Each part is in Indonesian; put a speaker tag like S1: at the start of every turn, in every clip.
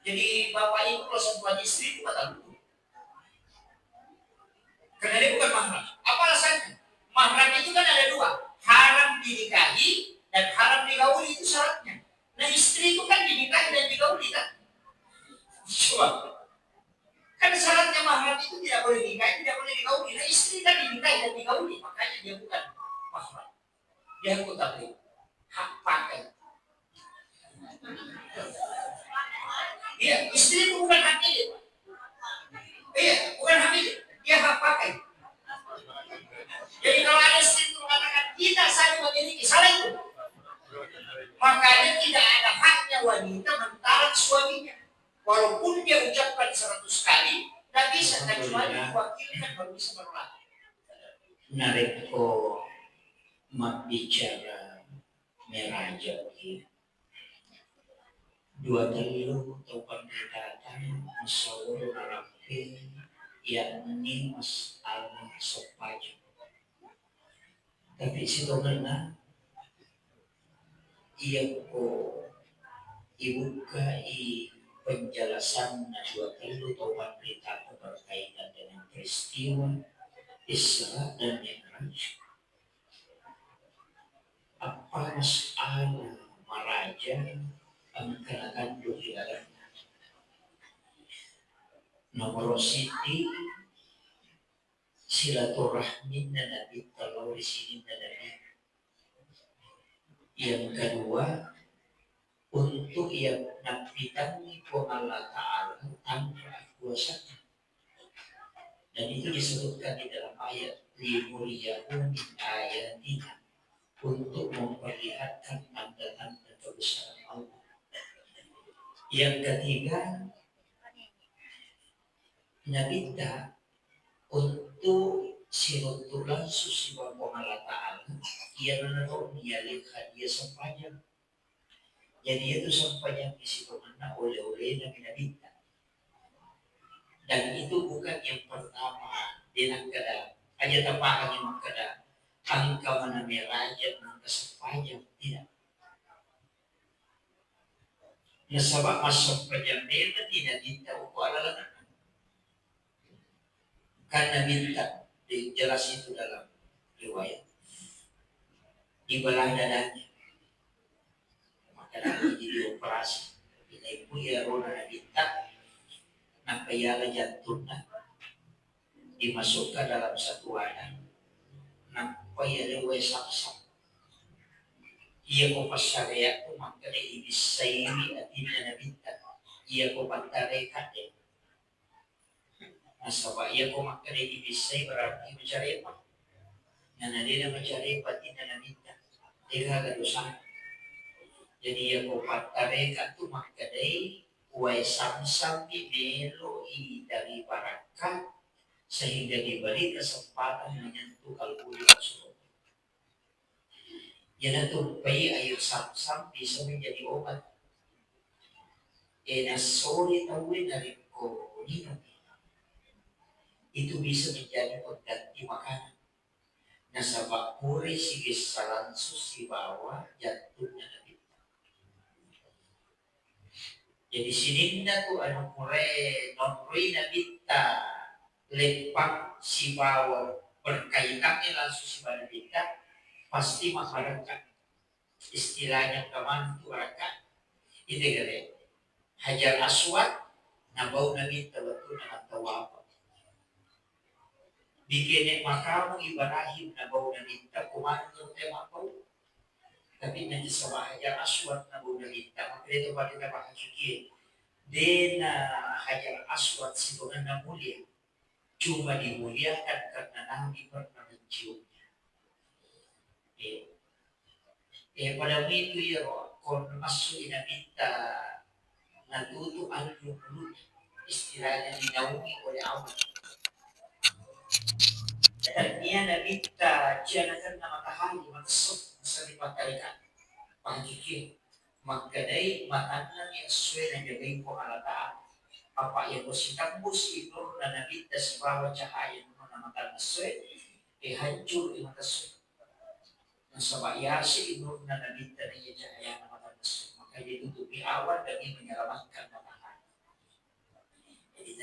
S1: Jadi bapak ibu kalau sentuhan istri itu batal wudhu. Karena dia bukan mahram. Apa alasannya? Mahram itu kan ada dua, haram dinikahi dan haram digauli, itu syaratnya. Nah istri itu kan dinikahi dan digauli kan? Coba. Kan syaratnya mahram itu tidak boleh dinikahi, tidak boleh digauli. Nah istri kan dinikahi dan digauli, makanya dia bukan mahram. Dia mutablik, hak pakai. Iya, istri itu bukan hak milik. Iya, bukan hak milik. Dia hak pakai. Jadi kalau ada istri itu mengatakan kita saling memiliki, salah itu. Makanya tidak ada haknya wanita mentara suaminya. Walaupun dia ucapkan 100 kali, tidak bisa, kecuali diwakilkan baru bisa berulang. Nareko bicara meraja dua telu atau pendekatan musyawarah rapi yakni masalah sopaja. Tapi situ mana ia ko ibukai penjelasan dua telu atau pendekatan berkaitan dengan peristiwa Isra dan Mi'raj. Apa masalah maraja angkatan dunia nomor siti silaturahmi Nabi kalau di sini Nabi. Yang kedua untuk yang nafitangi ko Allah Ta'ala tanpa kuasa, dan itu disebutkan di dalam ayat limuriyahu min ayatina, untuk memperlihatkan tanda-tanda kebesaran Allah. Yang ketiga nabita untuk sirotulan susiwa Allah Ta'ala ia menurut dia lihat dia sepanjang. Jadi itu sepanjang di situ mana oleh-oleh nabita. Dan itu bukan yang pertama di negara aja tapakan yang makada angka mana meraja angka sepanjang tidak. Nasabak masuk penjambela tidak minta uku ala karena minta jelas itu dalam riwayat di belah dadanya, maka nanti jadi operasi kita ibu ya rona minta nak kayala jantungnya dimasukkan dalam satu wadah nak kayala wesak-sak ia ko pasaraya ko maka ibisayri at minta ia ko pantarekat nasaba ia ko maka ibisay berarti mencari apa na nalila mencari patina na minta ikaga dosa. Jadi ia ko pantarekat to maka way samsam ibelo dari barakat sehingga diberi kesempatan menyentuh kalbuli tersebut. Yan tumpai ayo samsam bisa menjadi obat. Nasori tawin dari komunitas itu bisa menjadi pengganti makanan. Nasabak puri sige salansus si bawah jantungnya nabi. Jadi sininda tu anu pure nonrui nabita lepak si bawah berkaitannya langsung si bawah nabita pasti masyarakat istilahnya kemantu rakat itu gede hajar aswad nabau nabi tawatul nama tawaf bikin makamu Ibrahim nabau nabi takumantu temapau tapi nanti sama hajar aswad nabau nabi tamakre itu pada bahas suci dena hajar aswad sibukan mulia cuma dimuliakan karena nabi pernah menciumnya. Pada itu ya kon masuk inabita natutu al-mulut istilahnya dinaungi oleh Allah. Dan dia nabita janakan nama matahari maksud masa dipatarikan pangkikir maka dari matanan yang sesuai dengan jaga ko Allah Ta'ala apa yang bersikap musi nur dan nabita sebawa cahaya nama mata sesuai hancur di mata sesuai nasabak yasi nur dan nabita dari cahaya nama maka ditutupi awan demi menyelamatkan matahari.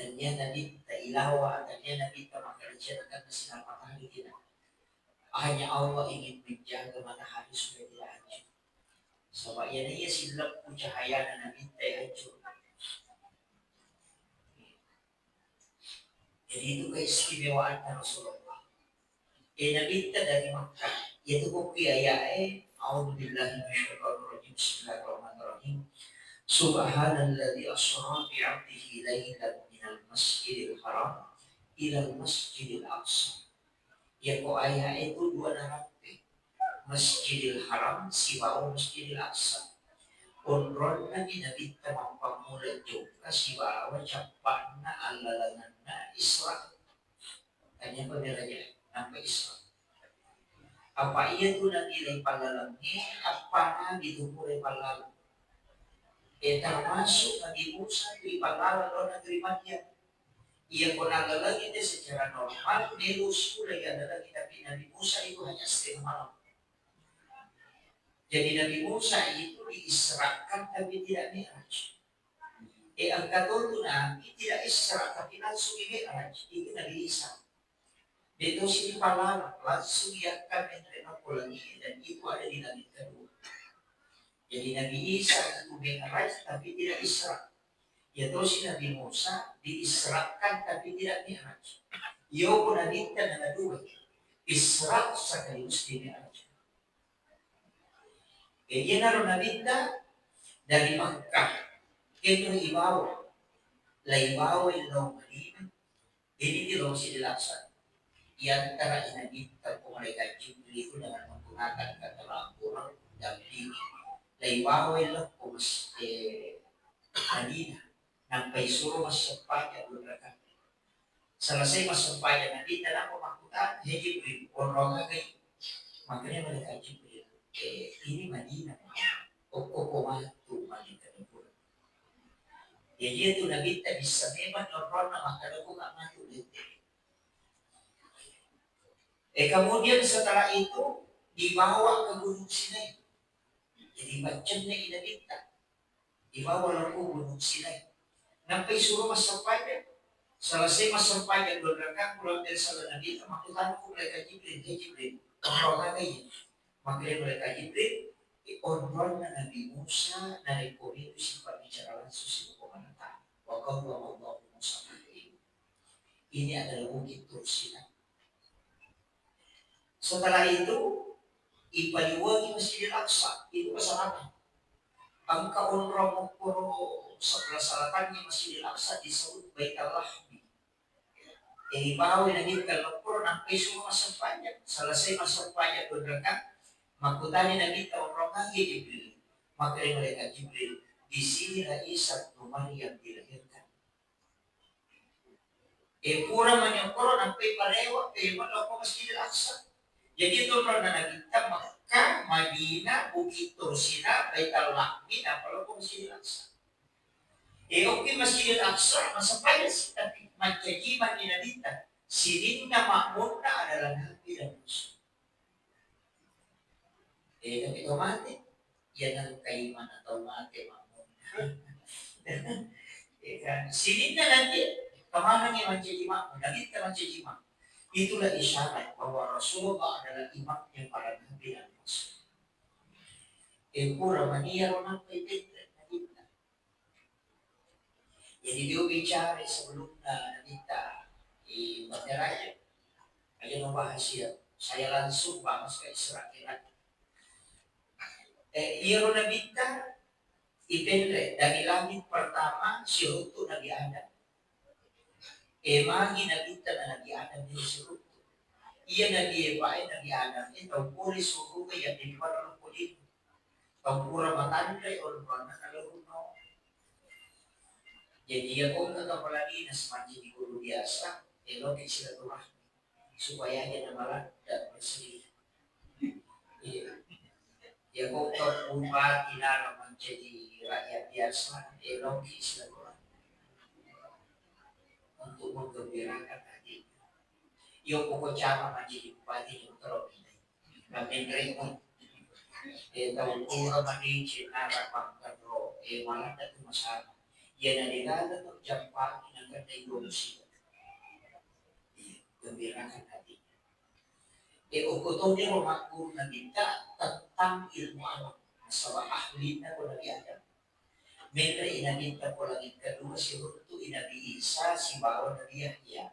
S1: Tanya Nabi tak ilawa, tanya Nabi tak makan akan sinar matahari tidak. Hanya Allah ingin menjaga matahari supaya tidak hancur. Sebab ia silap cahaya dan Nabi tak hancur. Jadi itu keistimewaan Rasulullah. Nabi tak dari Makkah, yaitu kopi ayat A'udzubillahi minasyaitonir rajim. Bismillahirrahmanirrahim. Subhanalladzi asra bi 'abdihi lailan minal masjidil haram ilal masjidil aqsa. Ya kok ayat itu dua narasi. Masjidil haram siwau masjidil aqsa. Unron nabi nabi tamang mulai juga siwau capakna alalanganna Isra. Hanya pembelanya sampai Isra. Apa iya tuh nanti lay palalangi apa na ditunggu palalang. Termasuk Nabi Musa di palalang lo negeri Madian. Ia konaga lagi dia secara normal nilus lagi ada lagi tapi Nabi Musa itu hanya setengah malam. Jadi Nabi Musa itu diisrakan tapi tidak mi'raj. Angkat itu Nabi tidak isra tapi langsung di mi'raj. Itu Nabi Isa. Itu sini palalang langsung iakan menerima lagi dan itu ada di Nabi kedua. Jadi Nabi Isa itu mi'raj tapi tidak isra. Ya terus Nabi Musa diisrakan tapi tidak mi'raj. Yo pun Nabi dan dua Isra sekaligus di mi'raj. Dia naruh Nabi dari Makkah itu ibawa, laibawa ilau Madinah. Ini di Rosi dilaksanakan. Di antara Nabi mereka Jibril itu dengan menggunakan kata Al-Quran dan diri. Laibawa ilau kumus Madinah. Sampai suruh masuk pajak beberapa. Selesai masuk pajak nanti dalam pemakutan Jibril orang lagi. Makanya mereka Jibril. Ini Madinah. Matu Madinah itu. Jadi itu Nabi tak bisa memang orang maka aku nggak matu itu. Kemudian setelah itu dibawa ke Gunung Sinai. Jadi bacanya Nabi tak dibawa ke Gunung Sinai. Sampai suruh masuk pajak. Selesai masuk pajak berangkat pulang dari salah Nabi, maksudnya aku mereka Jibril, orang lagi, makanya mereka Jibril, orang Nabi Musa, Nabi itu sifat bicara langsung si pemerintah, wakau Allah Musa ini adalah bukit Tursina. Setelah itu, ipaliwagi Masjidil Aqsa, itu pasal apa? Angka umrah mukuru sebelah selatannya Masjidil Aqsa disebut Baitul Lahmi. Bawa lagi kalau Quran sampai semua masuk pajak. Selesai masuk pajak berdekat, makutanya Nabi orang lagi Jibril. Maka mereka Jibril di sinilah Isa bin Maryam dilahirkan. Pura menyokor sampai parewa, melokok Masjidil Aqsa. Jadi itu pernah kita Makkah, Madinah, Bukit Tursina, Baitul Lahmi, dan pelokok Masjidil Aqsa. Oke Masjidil Aqsa masa payah tapi mencajiman di Nadita sirinna makmurna adalah Nabi dan Musa. Tapi itu mati ya nang kaiman atau mati makmurna. Sirinna nanti kemana yang mencaji makmur Nadita mencaji makmur. Itulah isyarat bahwa Rasulullah adalah imam yang para Nabi dan Musa. Pura mania ronang itu. Jadi dia bicara sebelum kita di bandaranya, aja membahas ya. Saya langsung bahas ke Israel. Iro nabita ipendre dari langit pertama sirutu Nabi Adam. Magi nabita na Nabi Adam di sirutu. Iya Nabi Nabi Adam itu boleh suruh yang di luar kulit. Tampura matandre orang kalau jadi ya kung kakapalagi na semacam di guru biasa, elok silaturahmi supaya dia namalan dan bersih. Ya kung bupati na menjadi rakyat biasa, elok silaturahmi untuk menggembirakan hati. Yo pokok cara menjadi bupati yang terobin. Kami terima. Tahun pura mandi cina rapang kadro, malah itu masalah. Yan na nilala ng Japan ng kanyang ilumusyon. Gembirakan hati. Ukutong ni Romakur na kita tentang ilmu alam. Masalah ahli na ko lagi ada. Mereka inaminta ko lagi kedua si Rutu inabi Isa si Bawa Nabi Yahya.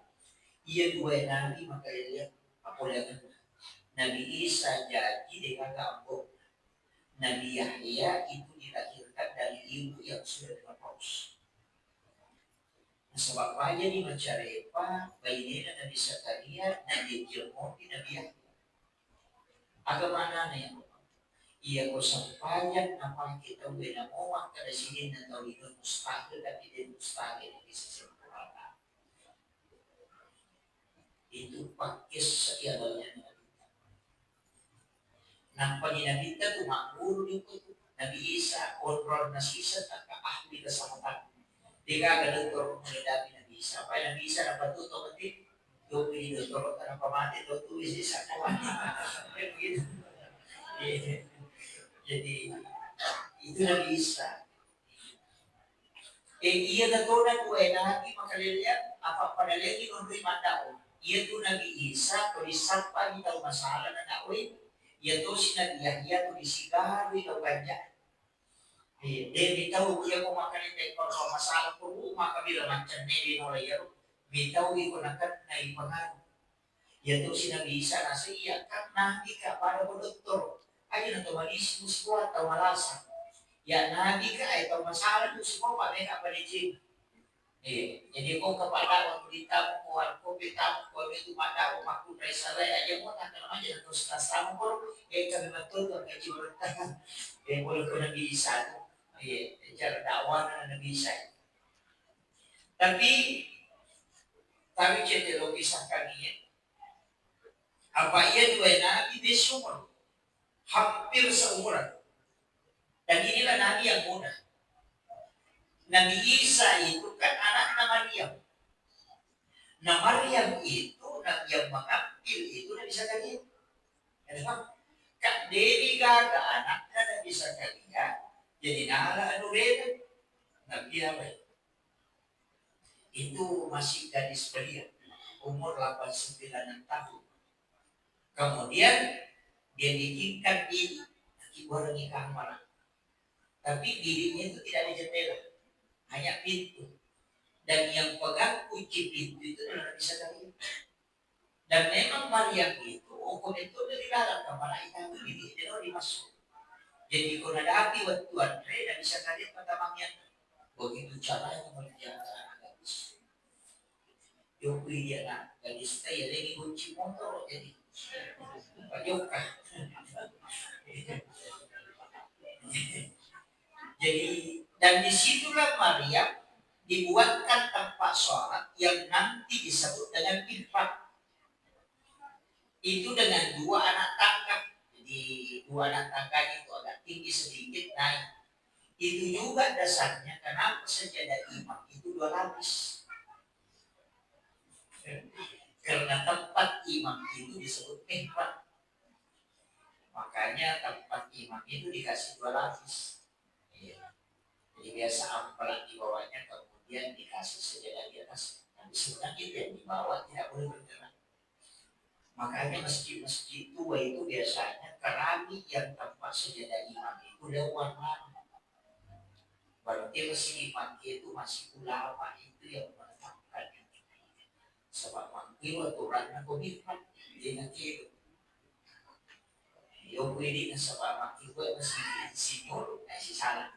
S1: Ia dua nabi maka ia apa yang Nabi Isa jadi dengan kampung. Nabi Yahya itu dilahirkan dari ibu yang sudah dilepas. Sebab aja di Macarepa, bayi Nabi Zakaria, Nabi Jilmon, Nabi Yahya. Agama mana yang ia ko sampayan apa kita wena moa kada sini na tahu itu mustahil tapi dia mustahil bisa sempurna. Itu pakis sekiannya. Nampak Nabi kita tu makmur itu Nabi Isa kontrol nasisa tak ahli kesehatan. Dia agak doktor menghadapi Nabi Isa. Apa Nabi Isa dapat tutup nanti tu ini doktor karena pemati tu tulis di sana. Begitu. Jadi itu Nabi Isa. Iya natural ko nabi makalilian apa pada lagi untuk mandao. Iya tu Nabi Isa to disapa ni tahu masalah na dawe. Iya tu si Nabi Yahya to disigari daw kanya. Bitaw iya ko makalilian ko masalah ko maka bila macam ni mo layo. Bitaw ko nakat na ipangan. Iya tu si Nabi Isa na siya kan nabi ka para mo doktor. Ayun na to malis mo siya taw malasa. Ya nabi ka ito masalah tu semua Pak Nek apa dijin. Jadi kau kepada wanita kuat kau kita kau itu pada aku rasa aja mau tak kalau aja terus sama kau kami betul tuh kaji berita boleh kau nabi Isa cara dakwah nabi Isa. Tapi cenderung kisah kami apa ia dua nabi besumur hampir seumuran. Dan inilah nabi yang muda. Nabi Isa itu kan anak Maryam. Nah Maryam itu nabi yang mengambil itu Nabi Zakaria. Kak Dewi gaga anaknya Nabi Zakaria. Jadi nala anu beda. Nabi apa? Itu masih gadis belia. Umur 89 tahun. Kemudian dia bikinkan diri. Nanti orang nikah mana. Tapi dirinya itu tidak ada jendela. Hanya pintu. Dan yang pegang kunci pintu itu adalah Nabi Zakaria. Dan memang Maryam itu hukum itu dari dalam kamar itu ini tidak dimasuk. Jadi kalau ada api waktu Andre Nabi Zakaria pertamanya begitu caranya mengerjakan gadis. Yopri dia nak gadis saya lagi kunci motor jadi Pak Joka. Jadi dan disitulah Maryam dibuatkan tempat sholat yang nanti disebut dengan infak. Itu dengan dua anak tangga. Jadi dua anak tangga itu agak tinggi sedikit naik. Itu juga dasarnya kenapa sajadah imam itu dua lapis. Karena tempat imam itu disebut mihrab. Makanya tempat imam itu dikasih dua lapis. Jadi biasa ampalan di bawahnya kemudian dikasih sejadah di atas. Tapi sebenarnya itu yang di bawah tidak boleh bergerak. Makanya masjid-masjid tua itu biasanya keramik yang tempat sejadah imam itu lewat mana. Berarti masjid imam itu masih ulama itu yang menetapkan. Sebab mangkil aturannya komitmen dia nanti yung pwede na sebab mangkil masih sinur masih salah.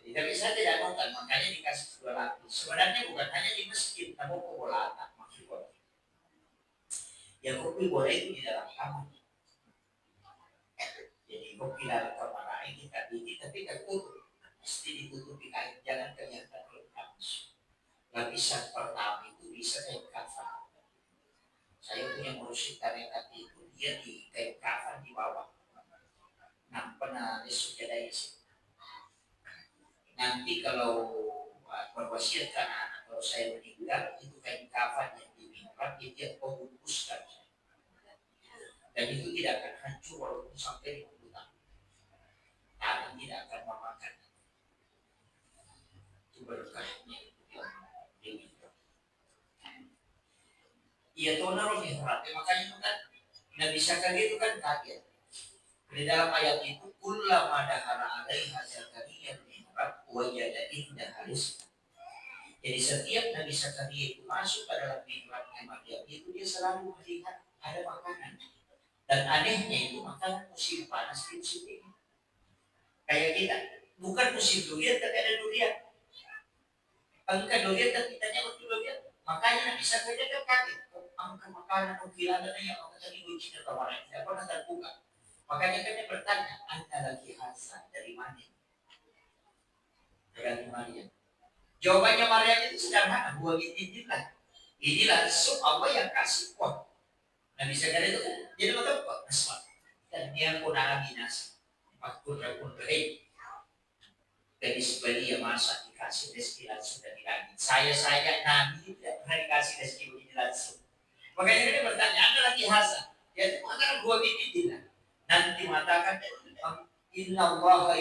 S1: Tidak bisa tidak nonton, makanya dikasih dua lapis. Sebenarnya bukan hanya di masjid, namun kebolatan maksudnya. Yang kopi boleh itu di dalam kamar. Jadi kopi dalam kamar lain kita bikin, tapi tertutup. Mesti ditutupi kain, jangan kelihatan lengkap. Lapisan pertama itu bisa kain kafan. Saya punya murid tarekat itu dia di kain kafan di bawah. Nah pernah sudah isi. Nanti kalau berwasiatkan anak kalau saya meninggal itu kain kafan yang diminta itu kau bungkuskan dan itu tidak akan hancur walaupun sampai 50 tahun. Tanah tidak akan memakan. berkahnya. Iya tuh naruh mihrab, makanya itu kan Nabi Zakaria itu kan kaget. Di dalam ayat itu, kullama dakhala alaiha Zakaria mihrab wajada indaha rizqan. Jadi setiap Nabi Zakaria itu masuk ke dalam mihrabnya Maryam itu dia selalu melihat ada makanan. Dan anehnya itu makanan musim panas di musim ini. Kayak kita, bukan musim durian tapi ada durian. Angka durian tapi kita nyamuk durian. Makanya Nabi Zakaria kan kaget. Angka makanan ukilan yang aku tadi uji dan kemarin tidak pernah terbuka. Makanya dia bertanya, anda lagi hasan dari mana? Dari Maryam. Jawabannya Maryam itu sederhana, buah inilah. Inilah sup Allah yang kasih kuat. Nabi Zakaria itu kan, jadi betul kok nasmat. Dan dia pun alami nasi. Makpun rakun baik. Gadis belia masak dikasih rezeki langsung dari langit. Saya Nabi tidak pernah dikasih rezeki begini langsung. Makanya dia bertanya, anda lagi hasan? Ya itu makanan buah inilah. Nanti matakan inna Allah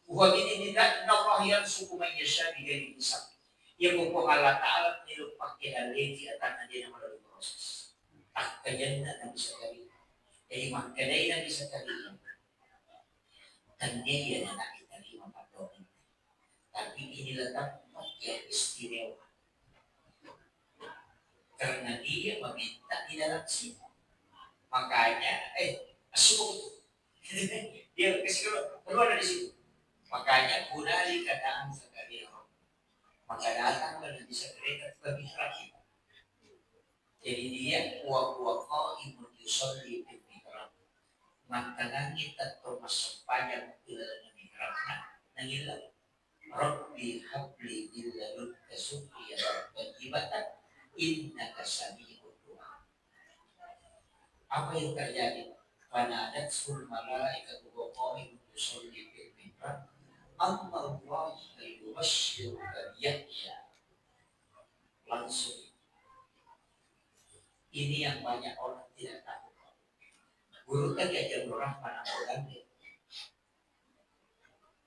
S1: buah inilah inna Allah yang suku mayyasya bighairi hisab. Ya pokok Allah Ta'ala nilup pakai alaihi atana dia melalui proses. Tak kejadian Nabi Zakaria. Jadi makanya Nabi Zakaria. Dan dia nak kita lima patokan. Tapi inilah tempat yang istimewa. Karena dia meminta di dalam situ. Makanya, masuk. Dia kasih keluar dari situ. Makanya kunali kataan Zakaria. Maka datanglah Nabi Zakaria ke mihrab. Jadi dia wa imun yusolli bil mihrab. Maka langit atau masuk panjang dalam mihrabnya. Nangilah Rabbi habli illalunka sukriyatan tajibatan innaka sami'ud du'a. Apa yang terjadi? Fanadat sul malaikatu wa qa'imun yusolli bil mihrab. Allah yubasyyiruka Yahya. Langsung. Ini yang banyak orang tidak tahu. Guru kan diajar orang mana orang dia.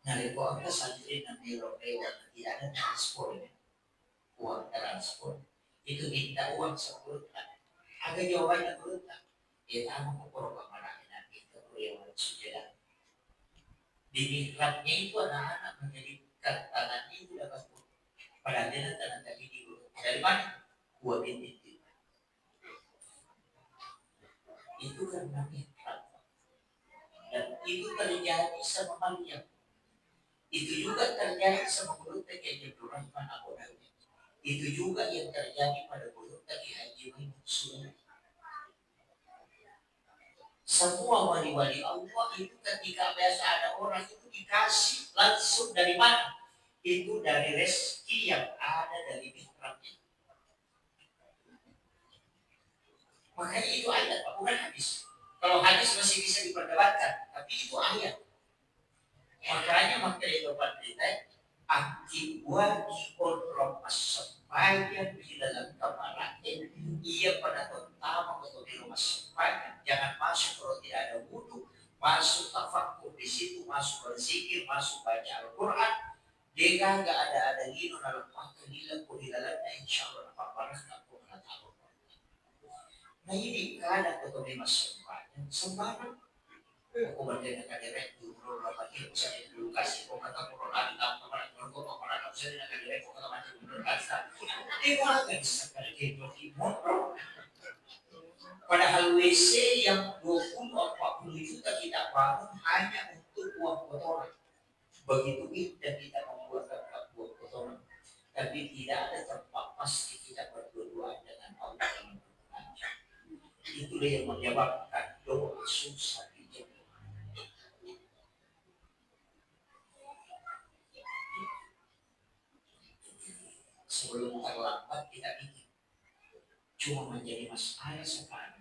S1: Naleko angka santri nanti lewat tidak ada transport, uang transport. Itu minta uang 10 juta. Ada jawabannya berutang. Ya tamu ke program mana nanti ke program sudah. Di mihrabnya itu anak-anak menjadikan tangannya itu dapat pun. Padahal dia tangan kaki di dari mana? Buat ini. Itu karena mihrab. Dan itu terjadi sama Maryam. Itu juga terjadi sama guru Kiai Abdul Rahman Abu Dhabi. Itu juga yang terjadi pada guru Kiai Haji Maimun Sunan. Semua wali-wali Allah itu ketika biasa ada orang itu dikasih langsung dari mana? Itu dari rezeki yang ada dari mihrabnya. Makanya itu ayat, bukan hadis. Kalau hadis masih bisa diperdebatkan, tapi itu ayat. Makanya itu berita akibat romas sepanjang di dalam kamar ia pada pertama untuk di rumah sepanjang jangan masuk kalau tidak ada wudhu, masuk tafakur di situ, masuk berzikir, masuk baca Al-Quran. Dia nggak ada lino dalam makan hilang kuhilalannya insya Allah apa tak pernah tahu. Nah ini kada untuk di masa sepanjang sembarang. Aku bertanya ke direct dulu berapa kilo saya dulu kasih kok kata Quran tanpa pernah berkok Quran aku saya nak direct kok kata macam berkata ini kan sekali gitu padahal WC yang 20-40 juta kita bangun hanya untuk buang kotoran. Begitu indah kita membuat tempat buang kotoran, tapi tidak ada tempat pasti kita berdua dengan Allah yang berkata. Itulah yang menyebabkan doa susah. Sebelum terlambat kita ingin cuma menjadi masalah sekarang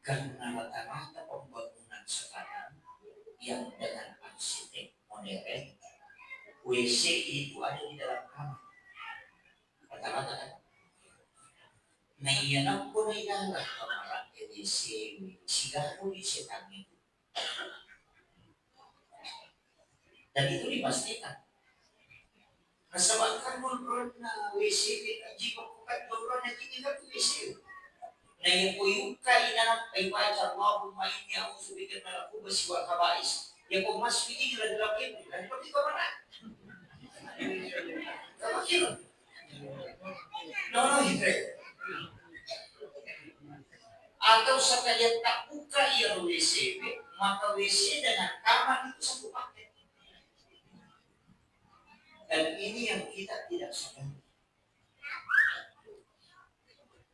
S1: karena rata-rata pembangunan sekarang yang dengan arsitek modern WC itu ada di dalam kamar rata-rata kan. Nah iya nampu na inalah kamar WC sila po di setang itu Dan itu dipastikan. Nasabatkan menurut na WC kita jika bukan menurut na kita WC. Na yung kuyuka inanap ay pacar Allahumma inni a'udzubika min al-khubuthi wal khaba'is. Yang kung mas pili la dilapin, dan pati ko mana. Sama kilo. No, hindi. Atau sa kanya tak buka iya WC, maka WC dengan kamar itu satu paket. Dan ini yang kita tidak sadari.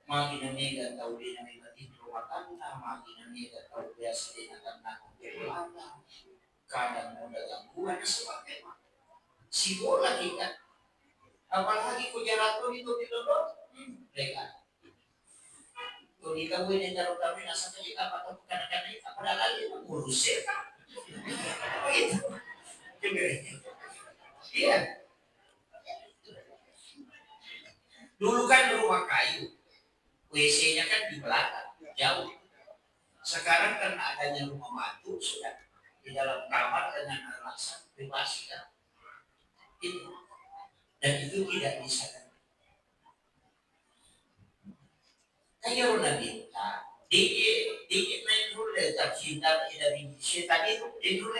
S1: Makin nega tahu dia nega di rumah tangga, makin nega tahu biasa dia tentang bagaimana, kadang ada gangguan sebagainya. Si bola kita, apalagi kujarato itu dilolot, mereka. Kalau kita boleh taruh kami nasa kita atau bukan karena kita pada lagi mengurusnya, begitu. Iya. Dulu kan rumah kayu, WC-nya kan di belakang, jauh. Sekarang karena adanya rumah batu, sudah di dalam kamar dengan alasan privasi kan. Itu. Dan itu tidak bisa kan. Kayak orang kita, dikit main dulu tercinta dari setan itu, dulu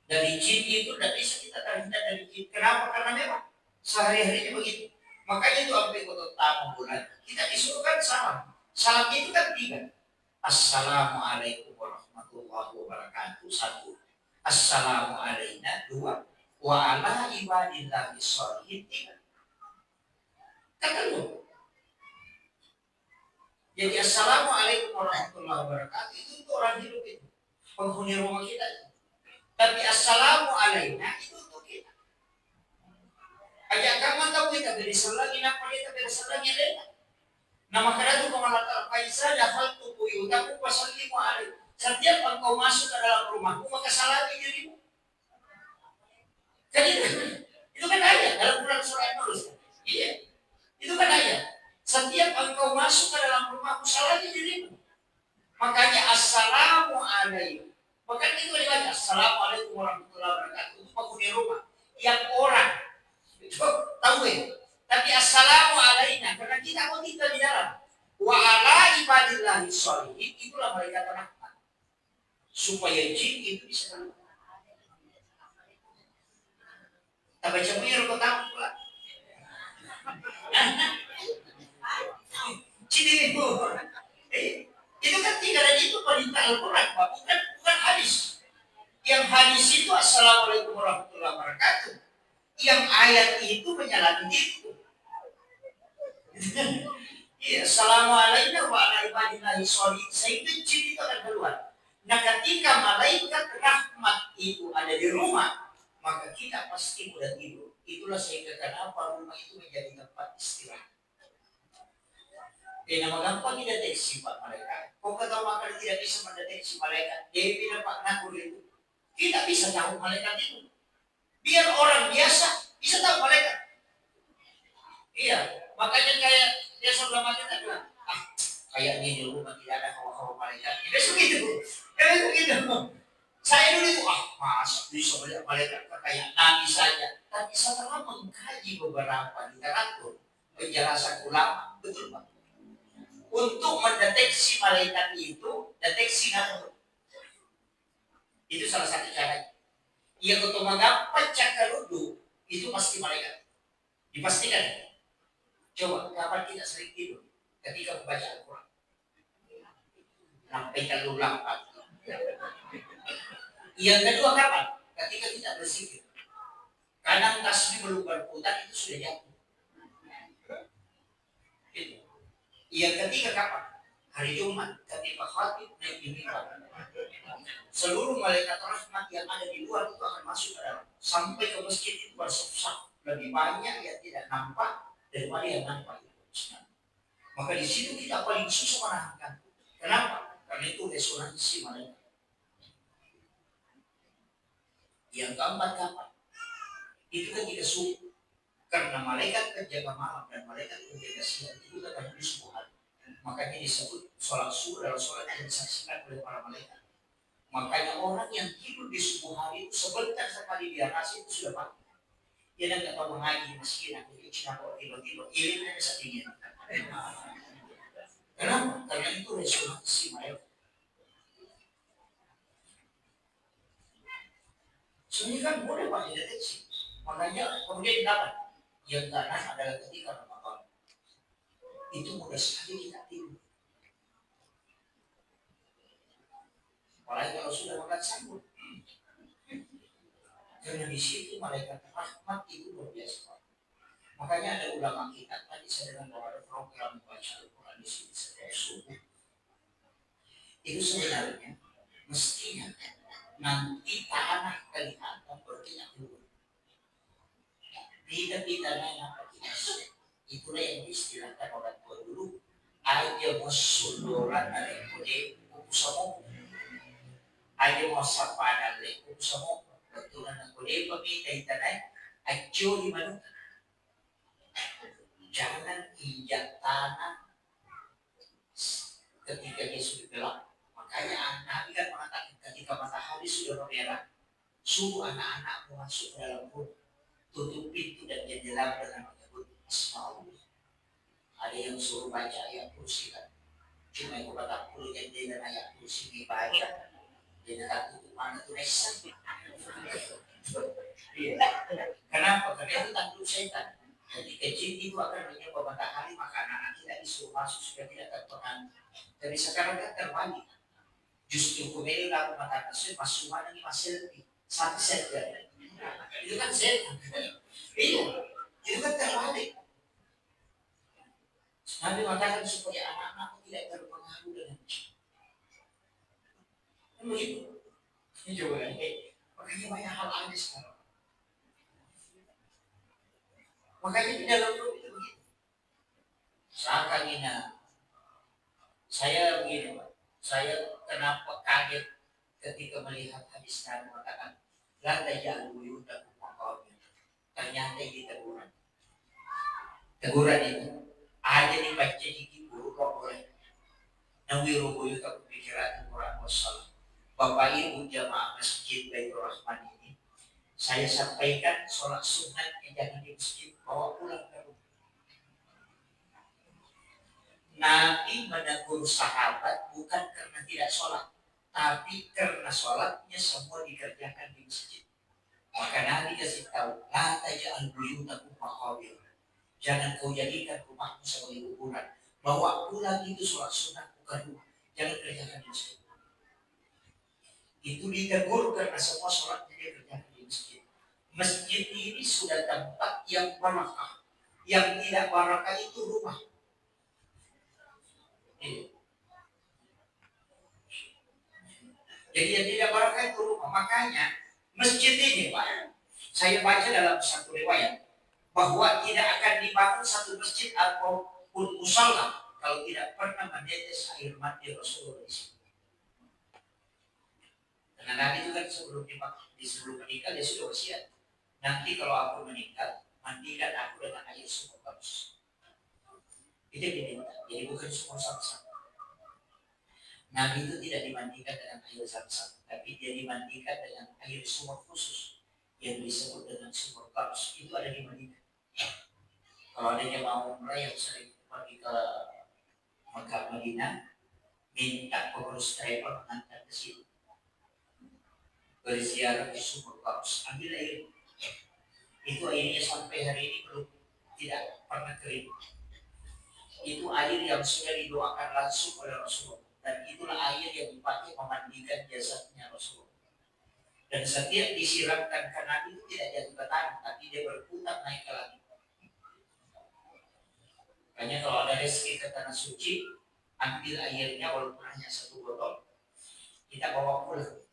S1: dari jin itu tidak bisa kita terhindar dari jin. Kenapa? Karena memang sehari-harinya begitu. Makanya itu apa yang tamu bulan. Kita disuruh kan salam. Salam itu kan tiga. Assalamualaikum warahmatullahi wabarakatuh. Satu. Assalamualaikum. Dua. Wa ala ibadillahi sholihin. Tiga. Kata lu. Jadi assalamualaikum warahmatullahi wabarakatuh itu untuk orang hidup itu. Penghuni rumah kita itu. Tapi assalamualaikum itu untuk kita. Ajak kamu tahu kita beri selagi nak kita beri selagi lena. Nama kerana itu mengalahkan Faisal dah hal tubuh itu. Tapi pasal ini mu'alif. Setiap engkau masuk ke dalam rumahmu maka salami dirimu. Jadi itu kan ayat dalam Quran surah An-Nur. Iya. Itu kan ayat. Setiap engkau masuk ke dalam rumahmu salami dirimu. Makanya assalamualaikum. Bahkan itu dibaca assalamualaikum warahmatullahi wabarakatuh. Itu penghuni rumah. Yang orang itu tahu ya. Tapi assalamualaikum karena kita mau tinggal di dalam. Wa ala ibadillahi sholihin itulah mereka rahmat. Supaya jin itu bisa selamat. Tak baca punya kau tahu pula. Jin itu. Itu kan tidak ada itu perintah Al-Quran, Pak. Bukan hadis. Yang hadis itu assalamualaikum warahmatullahi wabarakatuh. Yang ayat itu menyalahi itu. Iya, assalamualaikum warahmatullahi wabarakatuh. Sehingga jin itu akan keluar. Nah, ketika malaikat rahmat itu ada di rumah, maka kita pasti mudah tidur. Itulah sehingga kenapa rumah itu menjadi tempat istirahat. Nama gampang dideteksi Pak malaikat. Kau kata makanya tidak bisa mendeteksi malaikat. Dia bilang Pak Nakur itu. Tidak bisa tahu malaikat itu. Biar orang biasa bisa tahu malaikat. Iya. Makanya kayak dia sebelum mati tadi bilang, kayaknya di rumah tidak ada hawa-hawa malaikat. Dia begitu. Begitu. Saya dulu itu masa bisa melihat malaikat kayak nabi saja. Tapi setelah mengkaji beberapa literatur penjelasan ulama, betul Pak. Untuk mendeteksi malaikat itu, deteksi nano. Itu salah satu caranya. Yang untuk mengapa cakarudu itu pasti malaikat. Dipastikan. Coba kapan kita sering tidur ketika membaca Al-Quran. Sampai kalau lambat. Yang kedua kapan? Ketika kita berzikir. Kadang tasbih belum berputar itu sudah jatuh. Itu. Yang ketiga kapan? Hari Jumat ketika khatib naik di mimbar. Seluruh malaikat rahmat yang ada di luar itu akan masuk ke dalam. Sampai ke masjid itu bersaf-saf. Lebih banyak yang tidak nampak daripada yang nampak itu. Maka di situ kita paling susah menahankan. Kenapa? Karena itu resonansi malaikat. Yang keempat kapan? Itu ketika subuh. Karena malaikat penjaga malam dan malaikat penjaga siang itu akan di subuh hari. Makanya disebut sholat subuh adalah sholat yang disaksikan oleh para malaikat. Makanya orang yang tidur di subuh hari sebentar sekali dia nasi itu sudah mati. Dia nggak tahu mengaji meski aku itu cina kok tiba-tiba ilmunya setinggi. Kenapa? Karena itu resonansi mereka. Sebenarnya kan boleh Pak deteksi. Makanya kemudian dapat yang kanan adalah ketika Ramadan. Itu mudah sekali kita tidur. Apalagi kalau sudah makan sambut. Karena di situ malaikat rahmat itu luar biasa. Makanya ada ulama kita tadi saya dengan bahwa ada program baca Al-Quran di sini setiap subuh. Itu sebenarnya mestinya nanti tanah kelihatan bertindak dulu. Tidak tanah kita. Itulah yang diistilahkan orang tua dulu. Aja musuloran dari kode kusamu. Aja masapan dari kusamu. Betulan ng kode pamita itanay. Ajo di mana? Jangan injak tanah ketika dia sudah gelap. Makanya Nabi kan mengatakan ketika matahari sudah merah, suruh anak-anakmu masuk ke dalam rumah, tutup pintu dan jendela dengan menyebut Asmaul. Ada yang suruh baca ayat kursi kan, cuma yang kata puluh jendela dan ayat kursi dibaca, dia tak tutup mana tuh nesan. Kenapa? Karena itu takut setan. Ketika jin itu akan menyebabkan matahari, maka anak-anak tidak disuruh masuk supaya tidak terpengaruh. Tapi sekarang kan terbalik. Justru kembali lalu mengatakan masuk mana ini masih lebih satu saja. Itu kan setan. Itu kan terbalik. Nabi mengatakan supaya anak-anak tidak terpengaruh dengan jin. Begitu. Ini juga makanya banyak hal aneh sekarang. Makanya di dalam grup itu begitu. Seakan ini saya begini Pak. Saya kenapa kaget ketika melihat hadis Nabi mengatakan la taj'alu buyutakum maqabir. Ternyata ini teguran. Teguran itu ada dibaca di kibu boleh. Nawiru buyutakum bi qira'atil Qur'an wassalam. Bapak Ibu jamaah masjid Baitur Rahman ini, saya sampaikan sholat sunat yang jangan di masjid bawa pulang ke rumah. Nabi menegur sahabat bukan karena tidak sholat, tapi karena sholatnya semua dikerjakan di masjid. Maka Nabi kasih tahu, la taj'al buyutakum maqabir. Jangan kau jadikan rumahmu sebagai kuburan. Bawa pulang itu sholat sunat bukan rumah. Jangan kerjakan di masjid. Itu ditegur karena semua sholatnya dia kerjakan di masjid. Masjid ini sudah tempat yang barakah. Yang tidak barakah itu rumah. Jadi yang tidak barakah itu rumah. Makanya masjid ini Pak, saya baca dalam satu riwayat bahwa tidak akan dibangun satu masjid ataupun musala kalau tidak pernah menetes air mati Rasulullah di sini. Karena Nabi itu kan sebelum meninggal dia sudah wasiat. Nanti kalau aku meninggal, mandikan aku dengan air sumur bagus. Itu diminta. Jadi bukan sumur sama-sama. Nabi itu tidak dimandikan dengan air zam-zam, tapi dia dimandikan dengan air sumur khusus yang disebut dengan sumur kaus. Itu ada di Madinah. Kalau ada yang mau umrah yang sering pergi ke Mekah Madinah, minta pengurus travel mengantar ke situ. Berziarah di sumur kaus, ambil air. Itu airnya sampai hari ini belum tidak pernah kering. Itu air yang sudah didoakan langsung oleh Rasulullah. Dan itulah air yang dipakai memandikan jasadnya Rasulullah. Dan setiap disiramkan ke Nabi itu tidak jatuh ke tanah, tapi dia berputar naik ke langit. Makanya kalau ada rezeki ke tanah suci, ambil airnya walaupun hanya satu botol, kita bawa pulang.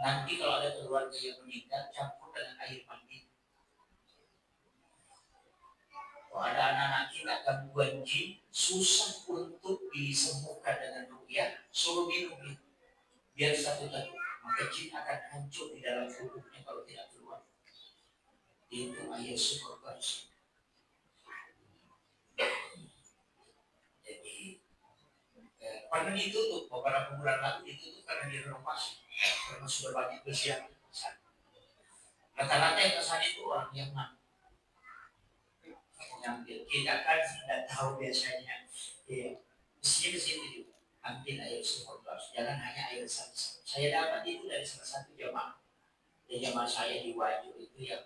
S1: Nanti kalau ada keluarga yang meninggal, campur dengan air mandi. Kalau ada anak-anak kita gangguan jin, susah untuk disembuhkan dengan ruqyah, suruh minum itu. Biar satu teguk, maka jin akan hancur di dalam tubuhnya kalau tidak keluar. Itu air sumur bagus. Jadi pernah ditutup beberapa bulan lalu, ditutup karena direnovasi, karena sudah banyak bersiap. Rata-rata yang kesana itu orang yang mengambil. Kita kan tidak tahu biasanya. Ya, mestinya ke situ juga. Ambil air sumur terus. Jangan hanya air satu. Saya dapat itu dari salah satu jemaah. Di jemaah saya di Waju itu yang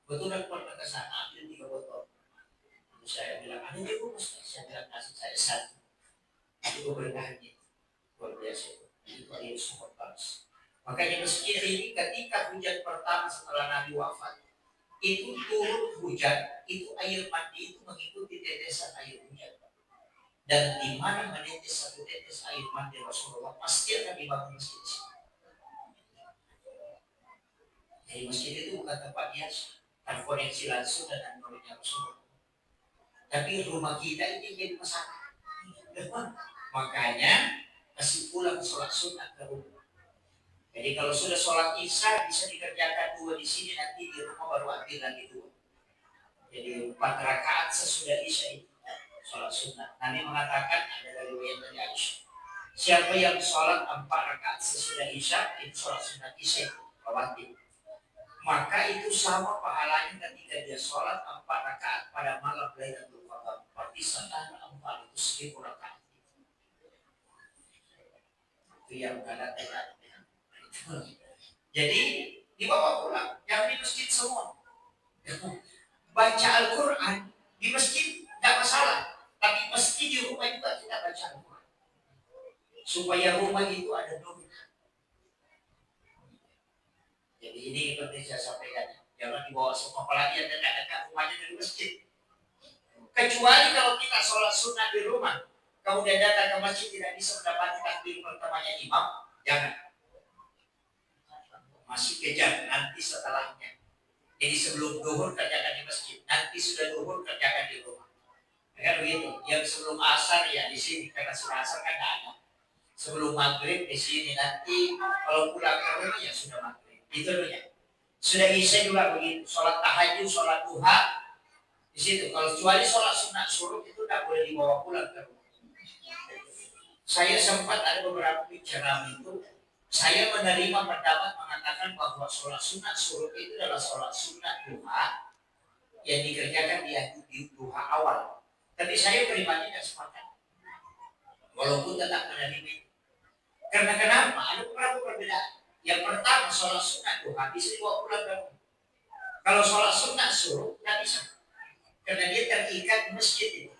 S1: betul pernah ke sana ambil 3 botol. Lalu saya bilang, ada juga Ustaz. Saya bilang kasih saya satu. Itu berkahnya luar biasa itu air sumur terus. Makanya masjid ini ketika hujan pertama setelah Nabi wafat itu turun hujan, itu air mandi itu mengikuti tetesan air hujan. Dan di mana menetes satu tetes air mandi Rasulullah pasti akan dibangun masjid. Jadi masjid itu bukan tempat biasa, terkoneksi langsung dengan nurnya Rasulullah. Tapi rumah kita ini jadi masalah. Makanya kasih pulang sholat sunnah ke rumah. Jadi kalau sudah sholat isya bisa dikerjakan 2 di sini, nanti di rumah baru ambil lagi 2. Jadi 4 rakaat sesudah isya itu sholat sunnah. Nabi mengatakan ada dari riwayat dari Aisyah. Siapa yang sholat 4 rakaat sesudah isya itu sholat sunnah isya rawatib. Maka itu sama pahalanya ketika dia sholat 4 rakaat pada malam Lailatul Qadar. Berarti setara 4 itu 1000 rakaat. Itu yang ada tekad. Jadi dibawa pulang, yang di masjid semua. Baca Al-Quran di masjid tidak masalah, tapi mesti di rumah juga kita baca Al-Quran supaya rumah itu ada doa. Jadi ini penting saya sampaikan, jangan dibawa semua, apalagi ada dekat rumahnya dari masjid. Kecuali kalau kita sholat sunnah di rumah, kemudian datang ke masjid tidak bisa mendapati takbir pertamanya imam, jangan. Masih kejar nanti setelahnya. Jadi sebelum duhur kerjakan di masjid, nanti sudah duhur kerjakan di rumah. Kan begitu. Yang sebelum asar ya di sini karena sudah asar kan tidak ada. Sebelum maghrib di sini, nanti kalau pulang ke rumah ya sudah maghrib. Itu dulunya. Sudah isya juga begitu. Sholat tahajud, sholat duha di situ. Kalau kecuali sholat sunat suruh itu tidak boleh dibawa pulang ke rumah. Saya sempat ada beberapa bicara itu. Saya menerima pendapat mengatakan bahwa sholat sunat suruh itu adalah sholat sunat duha yang dikerjakan di duha awal. Tapi saya pribadi tidak sepakat, walaupun tetap menerima. Karena kenapa? Ada beberapa perbedaan. Yang pertama, sholat sunat duha bisa dibawa pulang ke rumah. Kalau sholat sunat suruh tidak bisa, karena dia terikat di masjid itu.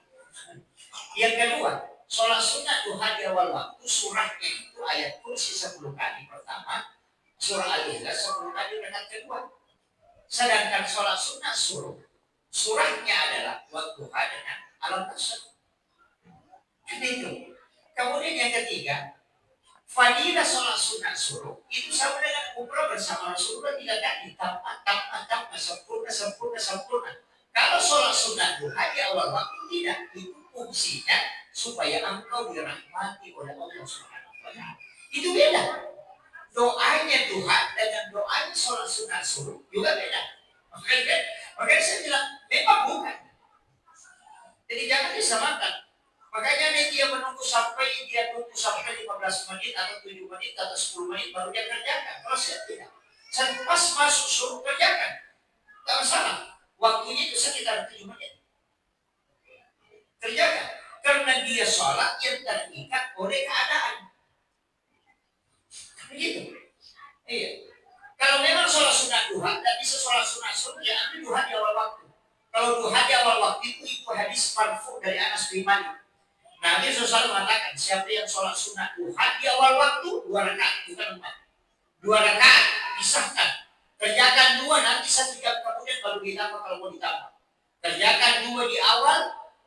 S1: Yang kedua, sholat sunat duha di awal waktu surahnya itu ayat kursi 10 kali pertama, surah Al-Ikhlas 10 kali rakaat kedua. Sedangkan sholat sunat suruh surahnya adalah waktu dengan alam tersebut. Itu. Kemudian yang ketiga, fadilah sholat sunat suruh itu sama dengan umrah bersama Rasulullah, tidak ganti tambah sempurna. Kalau sholat sunat duha di awal waktu tidak, itu fungsinya supaya engkau dirahmati oleh Allah Subhanahu wa Ta'ala. Itu beda. Doanya Tuhan dengan doanya sholat sunat suruh juga beda. Makanya saya bilang memang bukan. Jadi jangan disamakan. Makanya dia menunggu sampai 15 menit atau 7 menit atau 10 menit baru dia kerjakan. Kalau saya tidak, saya pas masuk suruh kerjakan. Tak masalah. Waktunya itu sekitar 7 menit. Kerjakan. Karena dia sholat yang terikat oleh keadaan. Begitu. Iya. Kalau memang sholat sunat duha, tidak bisa sholat sunat sunnah, ya ambil duha di awal waktu. Kalau duha di awal waktu itu hadis marfu dari Anas bin Malik. Nabi SAW mengatakan, siapa yang sholat sunat duha di awal waktu 2 rakaat, bukan 4. 2 rakaat pisahkan. Kerjakan 2 nanti 1 jam kemudian baru ditambah kalau mau ditambah. Kerjakan 2 di awal,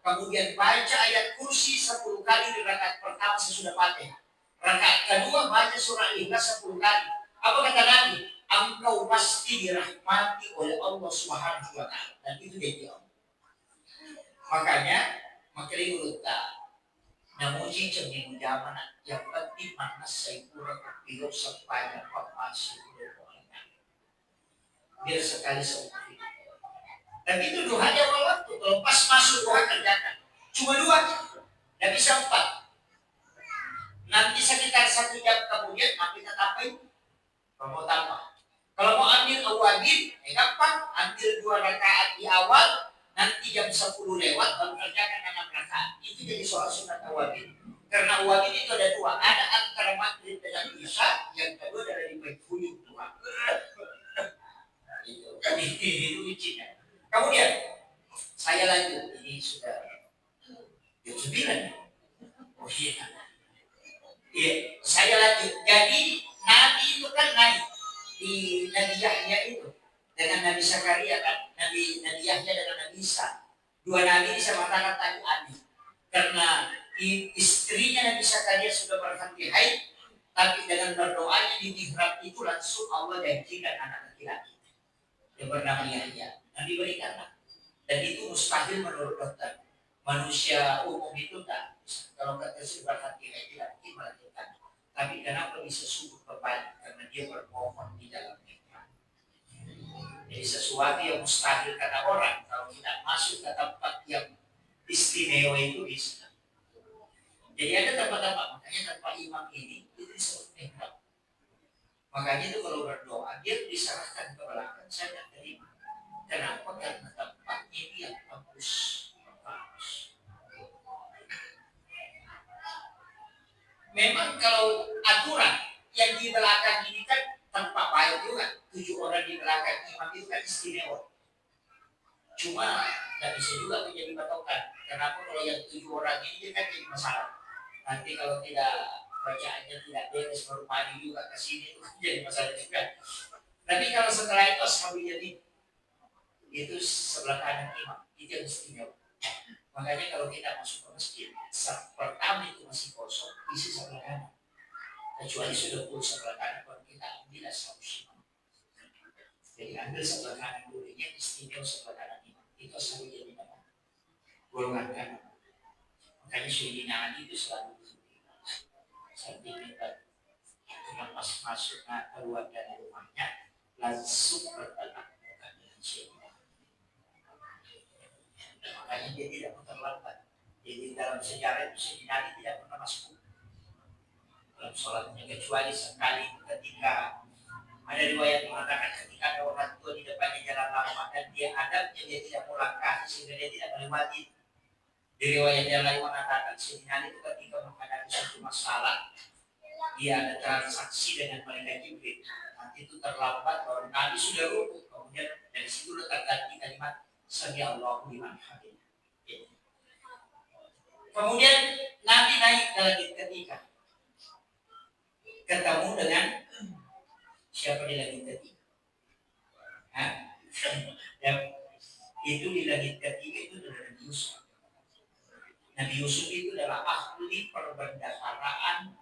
S1: kemudian baca ayat kursi 10 kali di rakaat pertama sesudah Fatihah. Rakaat kedua baca surah Ikhlas 10 kali. Apa kata Nabi? Engkau pasti dirahmati oleh Allah Subhanahu wa Ta'ala. Dan itu janji Allah. Makanya makri urutah namuji ceming zaman yang penting mana saya kurang biar sepanjang masih biar sekali seumur hidup. Dan itu doa di awal waktu. Kalau pas masuk doa kerjakan. Cuma 2, tidak bisa 4. Nanti sekitar 1 jam kemudian nanti tetapi kalau mau tambah. Kalau mau ambil awabin, gampang, ambil 2 rakaat di awal, nanti jam 10 lewat baru kerjakan 6 rakaat. Itu jadi soal sunat awabin. Karena awabin itu ada 2, ada antara maghrib dengan isya, yang kedua adalah di puyuh tua. Itu ujinya. Kemudian saya lanjut, ini sudah jam 9. Oh iya. Iya, saya lanjut. Jadi Nabi itu kan naik di Nabi Yahya itu dengan Nabi Zakaria kan, Nabi Yahya dengan Nabi Isa. 2 nabi disamakan tadi Abi. Karena istrinya Nabi Zakaria sudah berhenti haid, tapi dengan berdoanya di mihrab itu langsung Allah janjikan anak laki-laki yang bernama Yahya. Dan diberikanlah. Dan itu mustahil menurut dokter. Manusia umum itu tak bisa. Kalau kata berhenti haid tidak mungkin melahirkan. Tapi kenapa bisa subur berbalik? Karena dia berbohong di dalam mihrab. Jadi sesuatu yang mustahil kata orang, kalau tidak masuk ke tempat yang istimewa itu bisa. Jadi ada tempat-tempat, makanya tanpa imam ini itu disebut mihrab. Makanya itu kalau berdoa dia diserahkan ke belakang, saya tidak terima. Kenapa? Karena tempat ini yang bagus. Memang kalau aturan yang di belakang ini kan tempat baik juga, 7 orang di belakang imam itu kan istimewa. Cuma tidak bisa juga menjadi patokan. Kenapa kalau yang 7 orang ini kan jadi masalah. Nanti kalau tidak bacaannya tidak beres baru maju juga ke sini itu jadi masalah juga. Tapi kalau setelah itu ashabul yamin itu sebelah kanan imam itu yang istimewa. Makanya kalau kita masuk ke masjid pertama itu masih kosong isi sebelah kanan. Kecuali sudah full sebelah kanan baru kita ambil ashabul imam. Jadi ambil sebelah kanan dulu yang istimewa sebelah kanan imam itu ashabul yamin golongan kanan. Makanya Sayyidina Ali itu selalu sampai minta pas masuk keluar dari rumahnya langsung bertatap muka dengan Sayyidina. Makanya dia tidak pernah terlambat. Jadi dalam sejarah itu Sayyidina Ali tidak pernah masuk dalam sholatnya kecuali sekali ketika ada riwayat mengatakan ketika ada orang tua di depannya jalan lama dan dia adabnya dia tidak mau langkah sehingga dia tidak melewati. Di riwayat yang lain mengatakan Sayyidina itu ketika menghadapi satu masalah dia ada transaksi dengan malaikat Jibril. Nanti itu terlambat baru Nabi sudah rukuk. Kemudian dari situ terganti kalimat Sami Allahu liman hamidah. Kemudian Nabi naik ke langit ketiga. Ketemu dengan siapa di langit ketiga? Dan itu di langit ketiga itu adalah Nabi Yusuf. Nabi Yusuf itu adalah ahli perbendaharaan,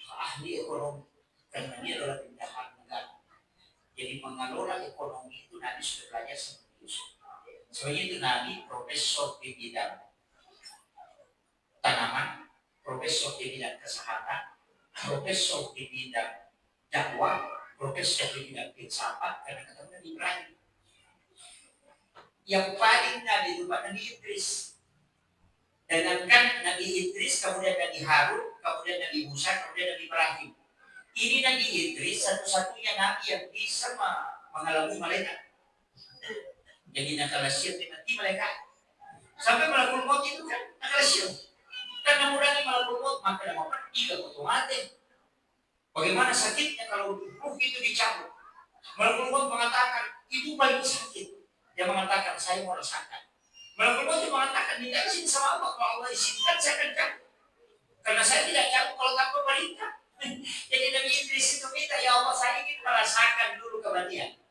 S1: ahli ekonomi, karena dia adalah bendahara negara. Jadi mengelola ekonomi itu Nabi sudah belajar sama Yusuf. Sebenarnya itu Nabi profesor di bidang tanaman, profesor di bidang kesehatan, profesor di bidang dakwah, profesor di bidang filsafat, karena ketemu Nabi Ibrahim. Yang paling Nabi itu Nabi Idris. Dengarkan Nabi Idris, kemudian Nabi Harun, kemudian Nabi Musa, kemudian Nabi Ibrahim. Ini Nabi Idris satu-satunya Nabi yang bisa mengalami malaikat. Jadi nakal siap dimati malaikat. Sampai malakul maut itu kan nakal siap. Karena mengurangi malakul maut maka nama pergi ke otomatis. Bagaimana sakitnya kalau ruh itu dicabut? Malakul maut mengatakan itu paling sakit. Dia mengatakan saya mau rasakan. Malakul maut mengatakan minta izin sama Allah, kalau Allah izinkan saya akan cabut. Karena saya tidak cabut kalau tanpa perintah. Jadi Nabi Idris itu minta, ya Allah saya ingin merasakan dulu kematian.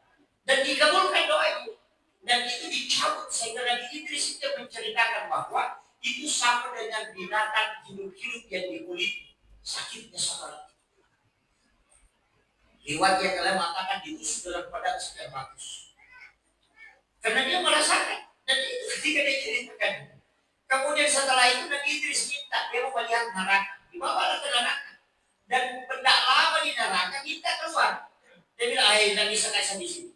S1: Dan dikabulkan doanya. Dan itu dicabut sehingga Nabi Idris itu menceritakan bahwa itu sama dengan binatang hidup-hidup yang dikuliti. Sakitnya sama lagi. Riwayat yang telah mengatakan ditusuk dalam padang sekian ratus. Karena dia merasakan. Dan itu ketika dia ceritakan. Kemudian setelah itu Nabi Idris minta dia mau melihat neraka. Dibawalah ke neraka. Dan benda lama di neraka minta keluar. Dia bilang, Nabi saya di sini.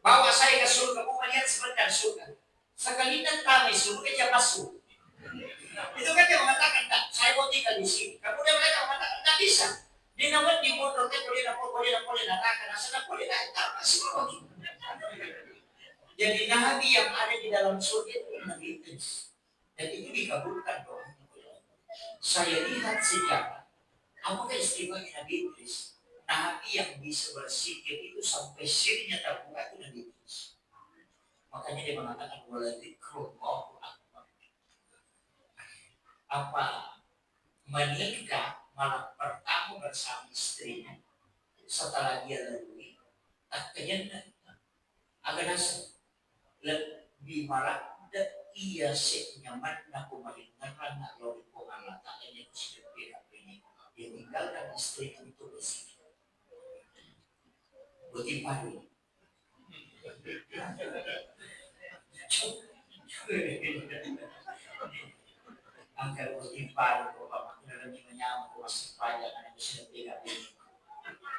S1: Bawa saya ke surga, mau melihat sebentar surga. Sekali nanti surga dia masuk. Itu kan dia mengatakan, tak, saya mau tinggal di sini. Kemudian mereka mengatakan, tak bisa. Di naman di mo boleh natakan asal boleh naik semua. Jadi nabi yang ada di dalam surga itu Nabi Idris. Dan itu dikabulkan doanya. Saya lihat sejarah. Apakah istimewanya Nabi Idris? Nabi yang bisa bersikir itu sampai sirnya terbuka itu Nabi Idris. Makanya dia mengatakan waladzikrullahu akbar. Apa menikah malam pertama bersama istrinya setelah dia lalui akhirnya agak lebih malam dan ia senyaman aku malingaran nak lori pengalat akhirnya sudah beda ini dia tinggalkan istri untuk bersih buti padu angkat buti padu bapak kita lebih menyambut masih payah karena sudah beda ini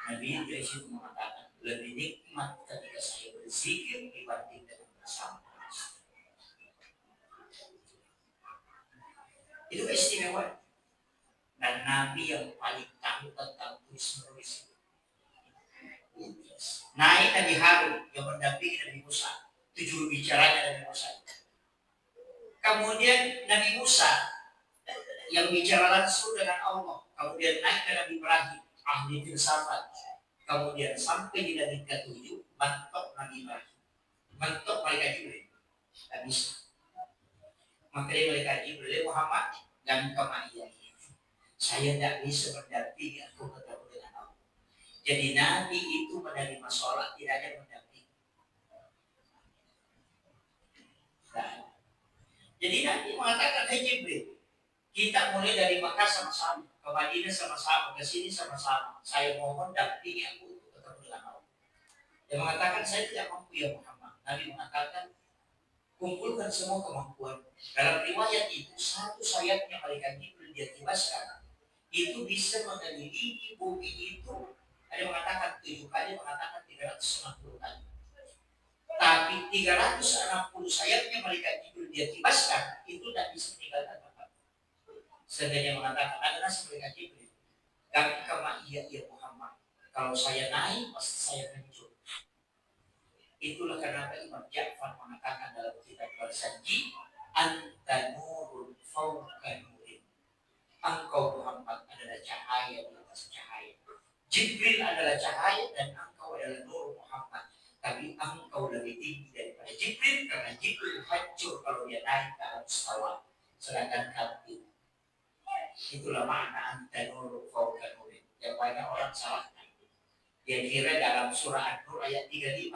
S1: Nabi Idris itu mengatakan lebih nikmat ketika saya berzikir dibanding dengan bersama. Itu istimewa. Dan Nabi yang paling tahu tentang tulis-menulis. Naik Nabi Harun yang mendampingi Nabi Musa. Itu juru bicaranya Nabi Musa. Kemudian Nabi Musa yang bicara langsung dengan Allah. Kemudian naik ke Nabi Ibrahim, ahli filsafat. Kemudian sampai di langit ke-7, mentok Nabi Ibrahim. Mentok malaikat Jibril. Tak bisa. Maka dia malaikat Jibril, Muhammad, dan kemaian. Saya tidak bisa mendampingi aku ketemu dengan Allah. Jadi Nabi itu menerima sholat, tidak ada mendampingi. Nah, jadi Nabi mengatakan, hai Jibril, kita mulai dari Makkah sama-sama, ke Madinah sama-sama, ke sini sama-sama. Saya mohon dampingi aku untuk ketemu dengan Allah. Dia mengatakan, saya tidak mampu ya Muhammad. Nabi mengatakan, kumpulkan semua kemampuan. Dalam riwayat itu, satu sayapnya malaikat Jibril dia tibaskan. Itu bisa mengelilingi bumi itu. Ada mengatakan 7 kali, mengatakan 360 kali. Tapi 360 sayapnya malaikat Jibril dia tibaskan, itu tidak bisa meninggalkan tempat. Sehingga dia mengatakan, adalah malaikat Jibril. Dan kama iya Muhammad. Kalau saya naik, pasti saya hancur. Itulah kenapa Imam Ja'far mengatakan dalam kitab Bersanji, anta nurul fawqa nurin. Engkau Muhammad adalah cahaya di atas cahaya. Jibril adalah cahaya dan engkau adalah nur Muhammad. Tapi engkau lebih tinggi daripada Jibril karena Jibril hancur kalau dia naik ke alam sawah. Sedangkan kamu itulah makna anta nurul fawqa nurin. Yang banyak orang salah. Dia kira dalam surah An-Nur ayat 35.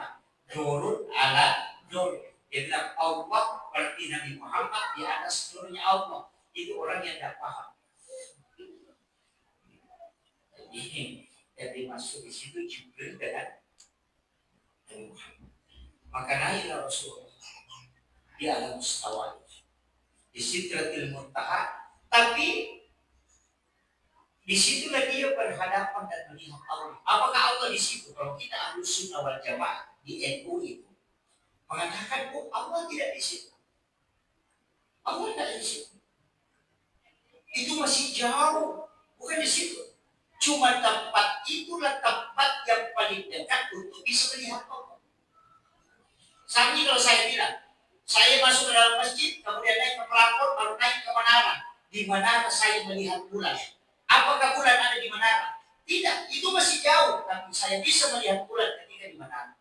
S1: Nurun ala nur. Dia bilang Allah berarti Nabi Muhammad di atas nurnya Allah. Itu orang yang tidak paham. Jadi masuk di situ Jibril dengan Nabi Muhammad. Maka naiklah Rasulullah di alam mustawa di Sidratil Muntaha. Tapi disitulah dia berhadapan dan melihat Allah. Apakah Allah di situ? Kalau kita Ahlus Sunnah wal Jamaah di NU itu mengatakan, oh Allah tidak di situ. Allah tidak di situ. Itu masih jauh, bukan di situ. Cuma tempat itulah tempat yang paling dekat untuk bisa melihat Allah. Sama kalau saya bilang, saya masuk ke dalam masjid, kemudian naik ke pelapor, baru naik ke menara. Di menara saya melihat bulan. Apakah bulan ada di menara? Tidak, itu masih jauh. Tapi saya bisa melihat bulan ketika di menara.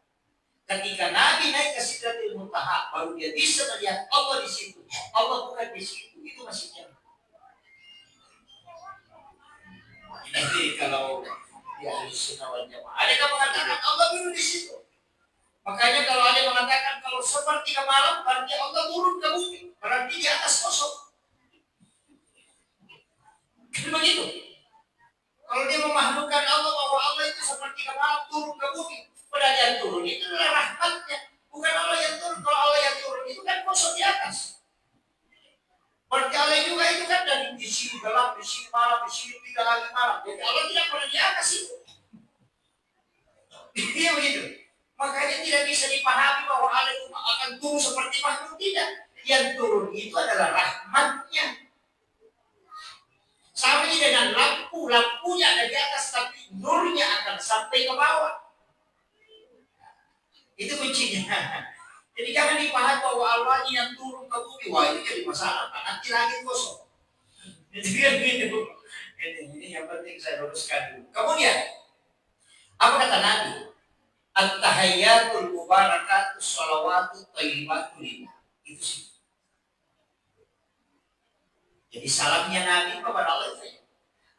S1: Ketika Nabi naik ke Sidratil Muntaha, baru dia bisa melihat Allah di situ. Allah bukan di situ, itu masih jauh. Nanti kalau di Ahlus Sunnah wal Jamaah, ada yang mengatakan Allah dulu di situ. Makanya kalau ada yang mengatakan kalau sepertiga malam, berarti Allah turun ke bumi, berarti di atas kosong. Kan begitu. Kalau dia memahlukkan Allah bahwa Allah itu sepertiga malam turun ke bumi, padahal yang turun itu adalah rahmatnya, bukan Allah yang turun. Kalau Allah yang turun itu kan kosong di atas. Berarti Allah juga itu kan dari di sini gelap, di sini malam, di sini 3 lagi malam. Jadi Allah tidak pernah di atas itu. Iya begitu. Makanya tidak bisa dipahami bahwa Allah itu akan turun seperti makhluk, tidak. Yang turun itu adalah rahmatnya. Sama tidak dengan lampu, lampunya ada di atas, tapi nurnya akan sampai ke bawah. Itu kuncinya. Jadi jangan dipahami bahwa Allah yang turun ke bumi, wah itu jadi masalah, nanti lagi kosong. Jadi kan gitu. Ini yang penting saya luruskan dulu. Kemudian, apa kata Nabi? At-tahayyatul mubarakatus sholawatut thayyibatul lillah. Itu sih. Jadi salamnya Nabi kepada Allah itu.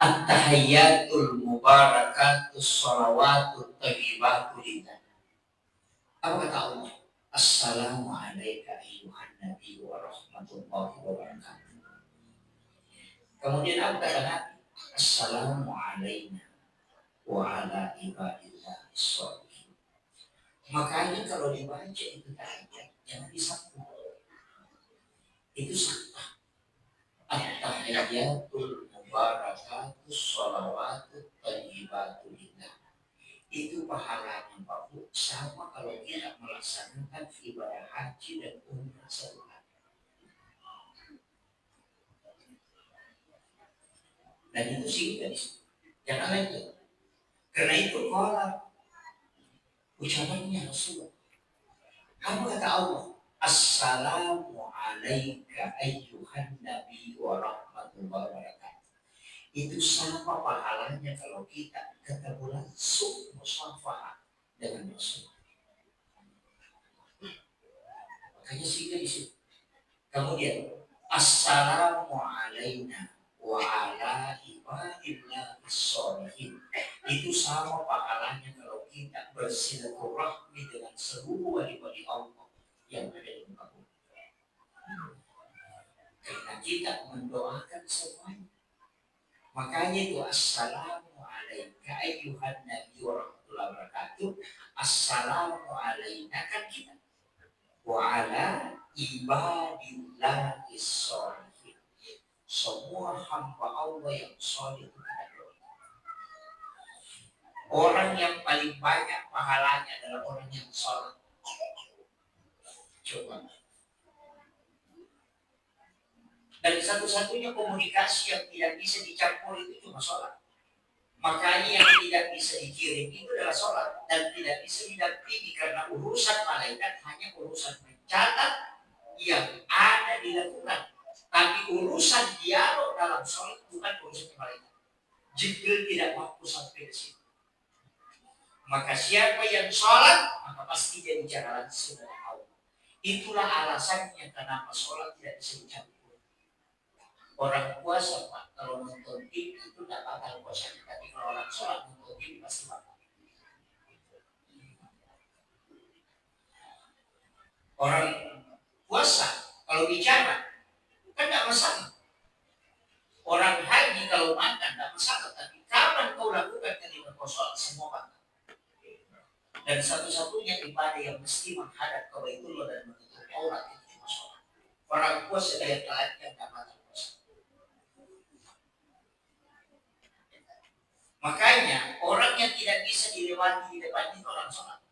S1: At-tahayyatul mubarakatus sholawatut thayyibatul lillah. Apa kata Allah? Assalamu alayka ayyuhan nabi wa rahmatullahi wa barakatuh. Kemudian apa kata Nabi? Assalamu alayna wa ala ibadillah sholihin. Makanya kalau dibaca itu tahiyat jangan disambung. Itu sah. At-tahiyyatul mubarakatus sholawatut thayyibatul lillah. Itu pahalanya Pak Bu, sama kalau kita melaksanakan ibadah haji dan umrah sebulan. Dan itu sih guys, jangan lagi. Karena itu kalau ucapannya Rasulullah, apa kata Allah? Assalamu alayka ayyuhan nabi wa rahmatullahi wa barakatuh. Itu sama pahalanya kalau kita ketemu langsung musyafahah dengan Rasul. Makanya sih di situ. Kemudian assalamu alayna wa ala ibadillah sholihin. Itu sama pahalanya kalau kita bersilaturahmi dengan seluruh wali-wali Allah yang ada di muka bumi. Karena kita mendoakan semuanya. Makanya itu assalamu alayka ayyuhan nabi wa rahmatullahi wa barakatuh. Assalamu alayna kan kita. Wa ala ibadillahi sholihin. Semua hamba Allah yang sholih itu kita doakan. Orang yang paling banyak pahalanya adalah orang yang sholat. Coba. Dan satu-satunya komunikasi yang tidak bisa dicampur itu cuma sholat. Makanya yang tidak bisa dikirim itu adalah sholat. Dan tidak bisa didampingi karena urusan malaikat hanya urusan mencatat yang ada dilakukan. Tapi urusan dialog dalam sholat bukan urusan malaikat. Jibril tidak mampu sampai ke situ. Maka siapa yang sholat, maka pasti dia bicara langsung dengan Allah. Itulah alasannya kenapa sholat tidak bisa dicampur. Orang puasa Pak, kalau nonton TV itu tidak batal puasanya, tapi kalau orang sholat nonton TV pasti batal. Orang puasa kalau bicara kan tidak masalah. Orang haji kalau makan tidak masalah, tapi kapan kau lakukan ketika kau sholat semua batal. Dan satu-satunya ibadah yang mesti menghadap ke Baitullah dan menutup aurat itu cuma sholat. Orang puasa yang telatnya tidak batal puasa. Makanya orang yang tidak bisa dilewati di depan itu orang sholat.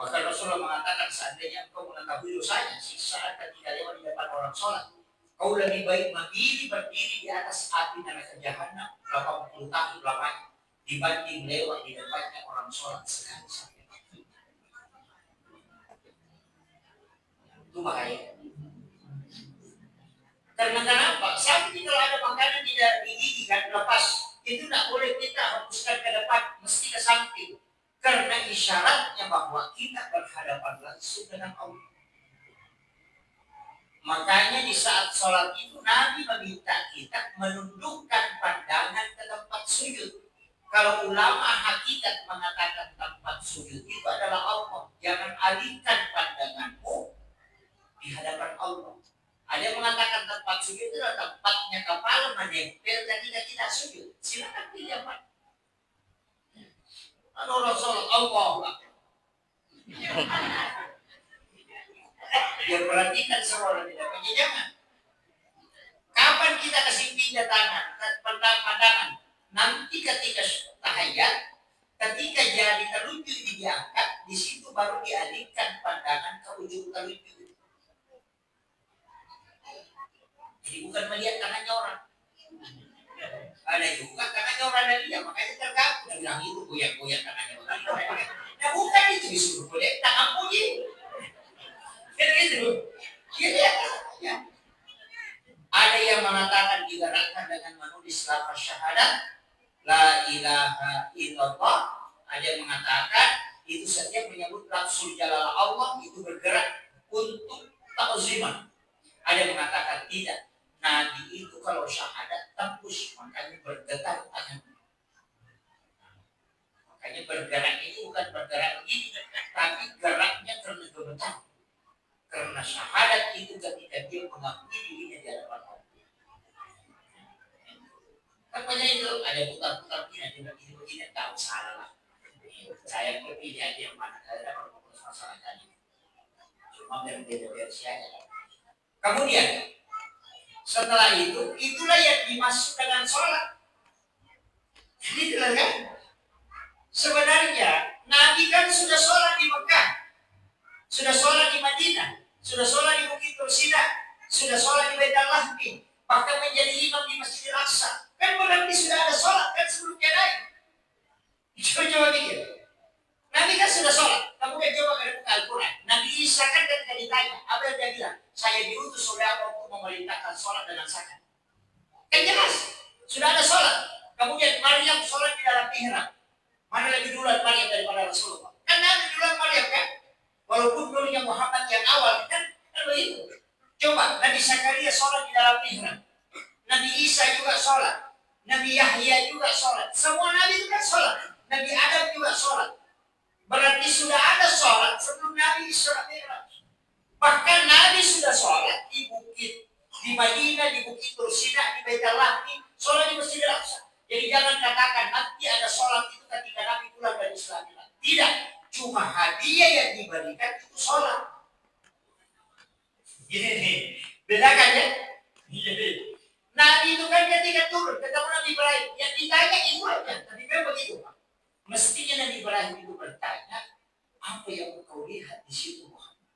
S1: Maka Rasulullah mengatakan seandainya engkau mengetahui dosanya saat ketika lewat di depan orang sholat, kau lebih baik berdiri di atas api neraka jahanam 80 tahun lamanya dibanding lewat di depannya orang sholat sekali saja. Itu bahaya. Karena kenapa? Sampai kalau ada makanan tidak digigikan lepas, itu tidak boleh kita hapuskan ke depan, mesti ke samping. Karena isyaratnya bahwa kita berhadapan langsung dengan Allah. Makanya di saat sholat itu Nabi meminta kita menundukkan pandangan ke tempat sujud. Kalau ulama hakikat mengatakan tempat sujud itu adalah Allah. Jangan alihkan pandanganmu di hadapan Allah. Ada yang mengatakan tempat sujud itu adalah tempatnya kepala menempel ketika kita sujud. Silakan pilih apa. Kalau Rasul Allah ya perhatikan semua orang tidak punya jangan. Kapan kita kasih pindah tangan, pandangan? Nanti ketika tahiyat, ketika jari telunjuk diangkat, di situ baru dialihkan pandangan ke ujung telunjuk. Jadi Jadi bukan melihat tangannya orang. Ada juga tangannya orang dan dia, makanya terganggu. Dia bilang itu goyang-goyang tangannya orang. Nah bukan itu disuruh boleh tangan puji. Kan gitu. Iya. Ya. Ada yang mengatakan digerakkan dengan menulis lafaz syahadat la ilaha illallah. Ada yang mengatakan itu setiap menyebut lafzul jalal Allah itu bergerak untuk ta'ziman. Ada yang mengatakan tidak. Nabi itu kalau syahadat tembus, makanya bergetar tangan. Makanya bergerak ini bukan bergerak begini, tapi geraknya karena gemetar. Karena syahadat itu ketika dia mengakui dirinya di hadapan Allah. Kan banyak itu ada putar-putar begini tahu salah lah. Saya pilih aja yang mana ada kalau masalah tadi. Cuma berbeda versi aja. Kemudian setelah itu, itulah yang dimaksud dengan sholat. Gitu kan? Sebenarnya Nabi kan sudah sholat di Mekah, sudah sholat di Madinah, sudah sholat di Bukit Tursina, sudah sholat di Baitul Lahmi, bahkan menjadi imam di Masjid Al-Aqsa. Kan berarti sudah ada sholat kan sebelumnya naik. Coba pikir. Nabi kan sudah sholat, kemudian coba ke Al-Quran. Nabi Isa kan ketika ditanya, apa yang dia bilang? Saya diutus oleh Allah untuk memerintahkan sholat dengan zakat. Kan jelas, sudah ada sholat. Kemudian Maryam sholat di dalam mihrab. Mana lebih duluan Maryam daripada Rasulullah? Kan Nabi duluan Maryam kan? Walaupun dulunya Muhammad yang awal kan begitu. Coba Nabi Zakaria sholat di dalam mihrab. Nabi Isa juga sholat. Nabi Yahya juga sholat. Semua Nabi itu kan sholat. Nabi Adam juga sholat. Berarti sudah ada sholat sebelum Nabi Isra Mi'raj. Bahkan Nabi sudah sholat di bukit, di Madinah, di Bukit Tursina, di Baitul Lahmi, sholat di Masjid Al-Aqsa. Jadi jangan katakan nanti ada sholat itu ketika Nabi pulang dari Isra Mi'raj. Tidak, cuma hadiah yang diberikan itu sholat. Gini, bedakan ya. Nabi itu kan ketika turun ketemu Nabi Ibrahim, yang ditanya itu aja. Tapi memang begitu, Pak. Mestinya Nabi Ibrahim itu bertanya, apa yang engkau lihat di situ Muhammad?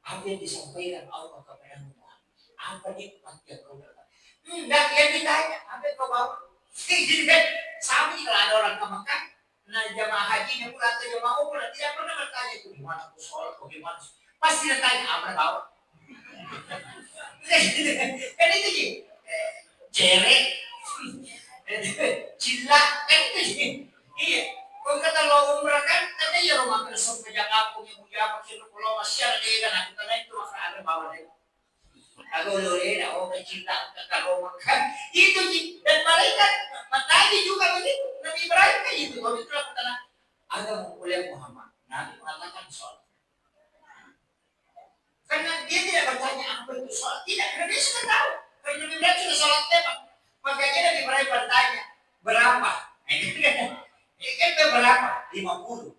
S1: Apa yang disampaikan Allah kepada Muhammad? Apa nikmat yang kau dapat? Enggak, yang ditanya, apa yang kau bawa? Jadi kan, sama kalau ada orang ke Mekah, nah jamaah haji yang pulang ke jamaah umrah tidak pernah bertanya itu gimana aku sholat, bagaimana? Pasti ditanya apa yang bawa? Kan itu sih, jerek. Cila kan itu sih. Iya. Kalau kata lo umrah kan, kata ya rumah kerja pejak kampung yang punya apa sih kalau masih ada kan aku kata itu masa ada bawa deh. Aku lori dah orang cinta kata rumah kan itu sih dan malaikat Nabi juga begitu. Nabi Ibrahim kan itu kalau itu aku kata ada oleh Muhammad. Nabi mengatakan sholat. Karena dia tidak bertanya apa itu sholat tidak karena dia sudah tahu. Karena Nabi Ibrahim sudah sholat memang. Makanya Nabi Ibrahim bertanya, berapa? Ini kan berapa? 50.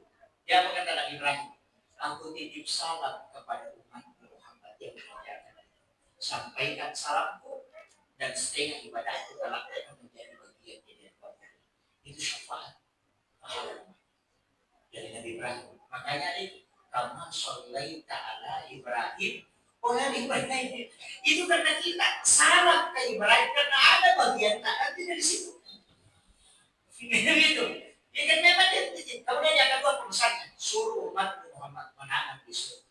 S1: Dia berkata Nabi Ibrahim, aku titip salam kepada umat Muhammad yang mengajarkan. Sampaikan salamku dan setengah ibadahku telah akan menjadi bagian dari Tuhan. Itu syafaat. Dari Nabi Ibrahim. Makanya ini, kama shallaita ala Ibrahim. Orang Ibrahim itu karena kita salah ke Ibrahim karena ada bagian taat dari situ. Gitu. Ya kan memang dia. Kemudian yang kedua pesannya suruh umat Muhammad menanam di surga.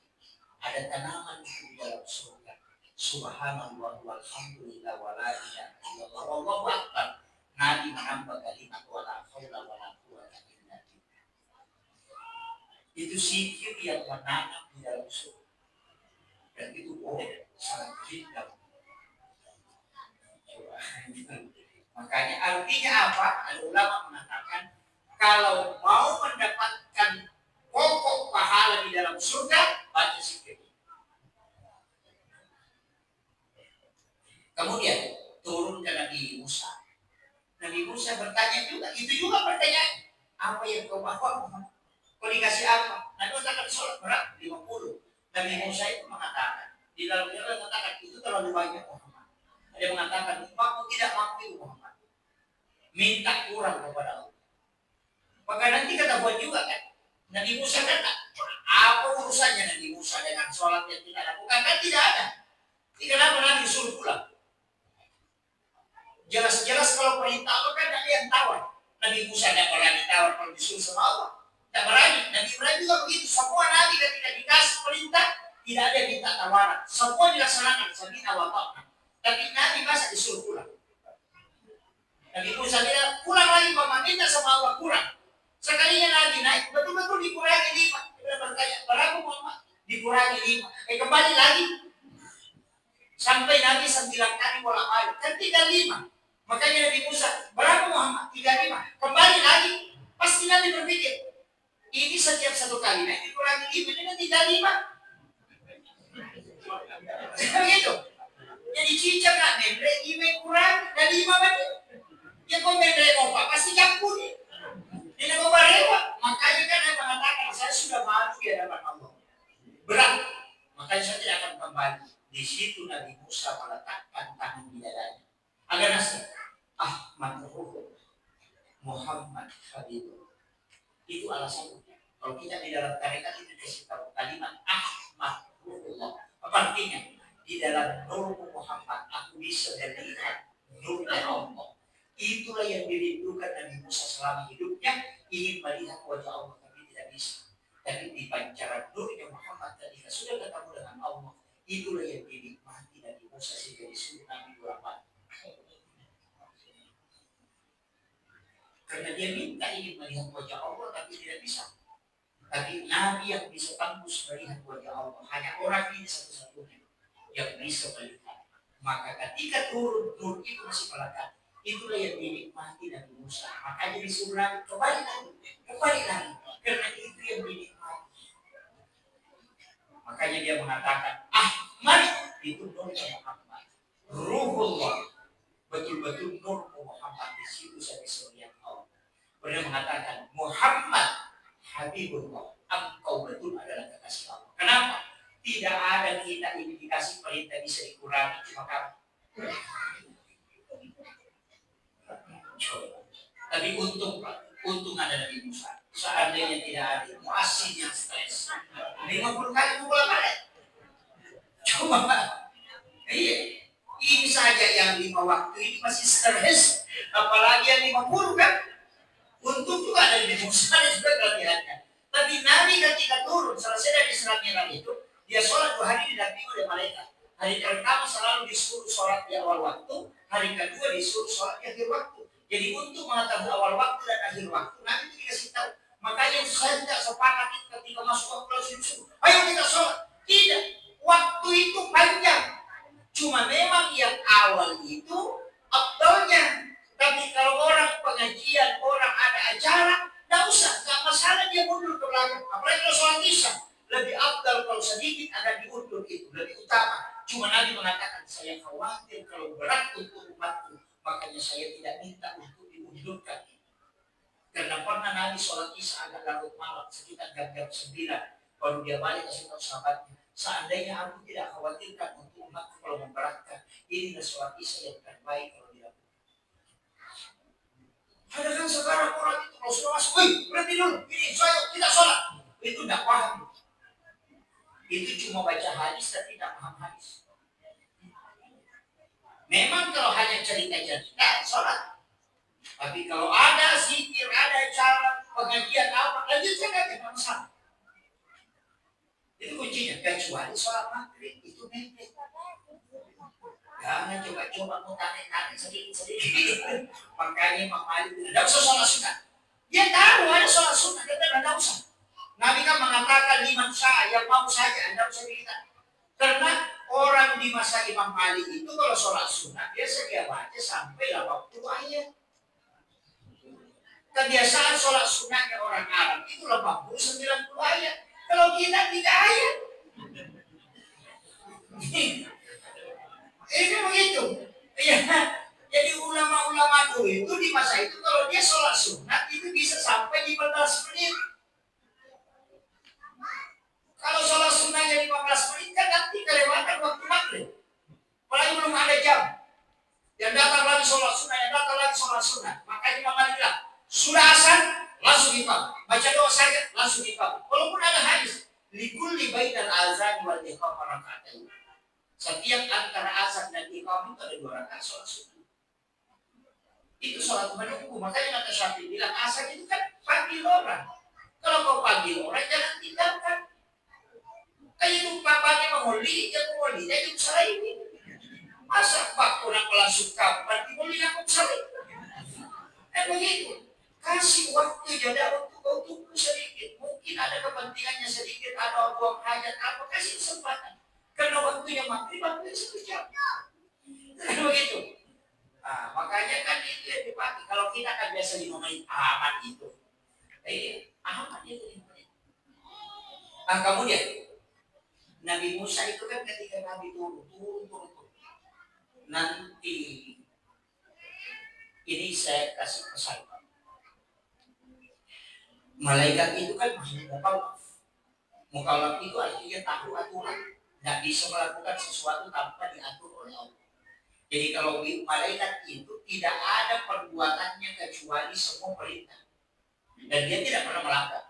S1: Ada tanaman di dalam surga. Subhanallah walhamdulillah wala ilaha illallah wallahu akbar. Nabi menambah kalimat wala haula wala quwwata illa billah. Itu zikir yang menanam di dalam surga. Dan itu sangat cinta. Makanya artinya apa? Ada ulama mengatakan kalau mau mendapatkan pokok pahala di dalam surga, baca zikir. Kemudian turun ke Nabi Musa. Nabi Musa bertanya juga, itu juga pertanyaan. Apa yang kau bawa? Kau dikasih apa? Nabi Musa akan sholat berat 50. Nabi Musa itu mengatakan, di dalam dia mengatakan itu terlalu banyak Muhammad. Ada yang mengatakan, aku tidak mampu Muhammad. Minta kurang kepada Allah. Maka nanti kata buat juga kan, Nabi Musa kata, apa urusannya Nabi Musa dengan sholat yang tidak lakukan? Kan tidak ada. Kenapa Nabi disuruh pulang? Jelas-jelas kalau perintah Allah kan ada yang tawar. Nabi Musa tidak berani tawar kalau disuruh sama Allah. Tidak berani. Nabi Ibrahim juga begitu. Semua Nabi ketika dikasih perintah, tidak ada yang minta tawaran. Semua dilaksanakan. Sabina wa ta'na. Tapi Nabi masa disuruh pulang. Nabi Musa bilang, pulang lagi Pak, minta sama Allah pulang. Sekalinya Nabi naik, betul-betul dikurangi 5. Dia bertanya, berapa Muhammad? Dikurangi 5. Kembali lagi. Sampai Nabi 9 kali bolak-balik. Kan 35. Makanya Nabi Musa, berapa Muhammad? 35. Kembali lagi. Pasti Nabi berpikir, ini setiap 1 kali. Nah, dikurangi 5. Ini 35. Begitu. Jadi cicak kan, membre 5 kurang, dan 5 lagi. Ya kau membre opa, pasti campur. Ini kau barewa. Makanya kan saya mengatakan, saya sudah malu di hadapan Allah. Berat. Makanya saya tidak akan kembali. Di situ Nabi Musa meletakkan tangan di dadanya. Agar nasib. Ahmad Ruhul. Muhammad Habibullah. Itu alasannya. Kalau kita di dalam tarekat itu dikasih tahu kalimat Ahmad Ruhullah. Apa artinya? Di dalam nur Muhammad aku bisa melihat nurnya Allah. Itulah yang dirindukan Nabi Musa selama hidupnya, ingin melihat wajah Allah tapi tidak bisa. Tapi di pancaran nurnya Muhammad ketika sudah ketemu dengan Allah, itulah yang dinikmati Nabi Musa sehingga disuruh Nabi Muhammad. Karena dia minta ingin melihat wajah Allah tapi tidak bisa. Tapi Nabi yang bisa tembus melihat wajah Allah, hanya orang ini satu-satunya yang bisa melihat. Maka ketika turun nur itu masih melekat, itulah yang dinikmati Nabi Musa. Makanya disuruh Nabi kembali lagi, karena itu yang dinikmati. Makanya dia mengatakan, Ahmad itu nurnya Muhammad, Ruhullah, betul-betul nur Muhammad. Di situ saya bisa melihat Allah. Beliau mengatakan, Muhammad Habibullah, engkau betul adalah kekasih Allah. Kenapa? Tidak ada kita ini dikasih perintah bisa dikurangi cuma kamu. Tapi untung ada Nabi Musa. Seandainya tidak ada, muasin yang stres. 50 kali pulang balik. Cuma, iya. Ini saja yang 5 waktu ini masih stres. Apalagi yang 50 kan. Untung juga ada Nabi Musa dan juga kelebihannya. Tapi Nabi ketika turun, selesai dari Selat Merah itu, dia sholat 2 hari didampingi oleh malaikat. Hari pertama selalu disuruh sholat di awal waktu, hari kedua disuruh sholat di akhir waktu. Jadi untuk mengetahui awal waktu dan akhir waktu, Nabi itu dikasih tahu. Makanya saya tidak sepakat ketika masuk waktu langsung disuruh, ayo kita sholat. Tidak, waktu itu panjang. Cuma memang yang awal itu afdalnya. Tapi kalau orang pengajian, orang ada acara, tidak usah, tidak masalah dia mundur ke belakang. Apalagi kalau sholat isya, lebih afdal kalau sedikit ada diundur itu, lebih utama. Cuma Nabi mengatakan, saya khawatir kalau berat untuk umatku, makanya saya tidak minta untuk diundurkan. Karena pernah Nabi sholat isya agak larut malam, sekitar jam 9, baru dia balik kasih tahu sahabatnya, seandainya aku tidak khawatirkan untuk umatku kalau memberatkan, inilah sholat isya yang terbaik kalau dilakukan. Ada kan sekarang orang itu kalau sudah masuk, berhenti dulu, ini saya tidak sholat. Itu tidak paham. Itu cuma baca hadis tapi tidak paham hadis. Memang kalau hanya cerita-cerita, sholat. Tapi kalau ada zikir, ada cara pengajian apa, lanjutkan aja tidak masalah. Itu kuncinya. Kecuali sholat maghrib itu mepet. Jangan coba-coba mau tarik-tarik sedikit-sedikit. Makanya Imam Malik tidak usah sholat sunnah. Dia tahu ada sholat sunnah, dia tidak usah. Nabi kan mengatakan liman syaa, yang mau saja, tidak usah kita. Karena orang di masa Imam Malik itu kalau sholat sunnah, dia sedia baca sampai 80 ayat. Kebiasaan sholat sunnahnya orang Arab itu 80-90 ayat. Kalau kita 3 ayat. Ini begitu. Ya, jadi ulama-ulama dulu itu di masa itu kalau dia sholat sunat itu bisa sampai 15 menit. Kalau sholat sunatnya 15 menit kan nanti kelewatan waktu maghrib. Apalagi belum ada jam. Yang datang lagi sholat sunat, yang datang lagi sholat sunat. Makanya Imam Malik bilang, sudah asar langsung iqamah. Baca doa saja langsung iqamah. Walaupun ada hadis, likulli bainal azan wal iqamah raka'atain. Setiap antara azan dan iqamah itu ada 2 rakaat sholat sunnah. Itu sholat menunggu. Makanya kata Syafi'i bilang azan itu kan panggil orang. Kalau kau panggil orang jangan tinggalkan. Kayak itu bapaknya menguli, dia menguli, dia juga salah ini. Masa pak orang langsung kapan dimulai aku saling. Begitu. Kasih waktu jeda waktu kau tunggu sedikit. Mungkin ada kepentingannya sedikit, ada buang hajat apa, kasih kesempatan. Karena waktunya maghrib, waktunya 1 jam. Kan begitu. Nah, makanya kan itu yang dipakai. Kalau kita kan biasa 5 menit aman itu. Aman itu 5 menit. Nah, kemudian Nabi Musa itu kan ketika Nabi turun. Nanti ini saya kasih pesan. Malaikat itu kan maksudnya mukallaf. Mukallaf itu artinya tahu aturan. Tidak bisa melakukan sesuatu tanpa diatur oleh Allah. Jadi kalau malaikat itu tidak ada perbuatannya kecuali semua perintah. Dan dia tidak pernah melanggar.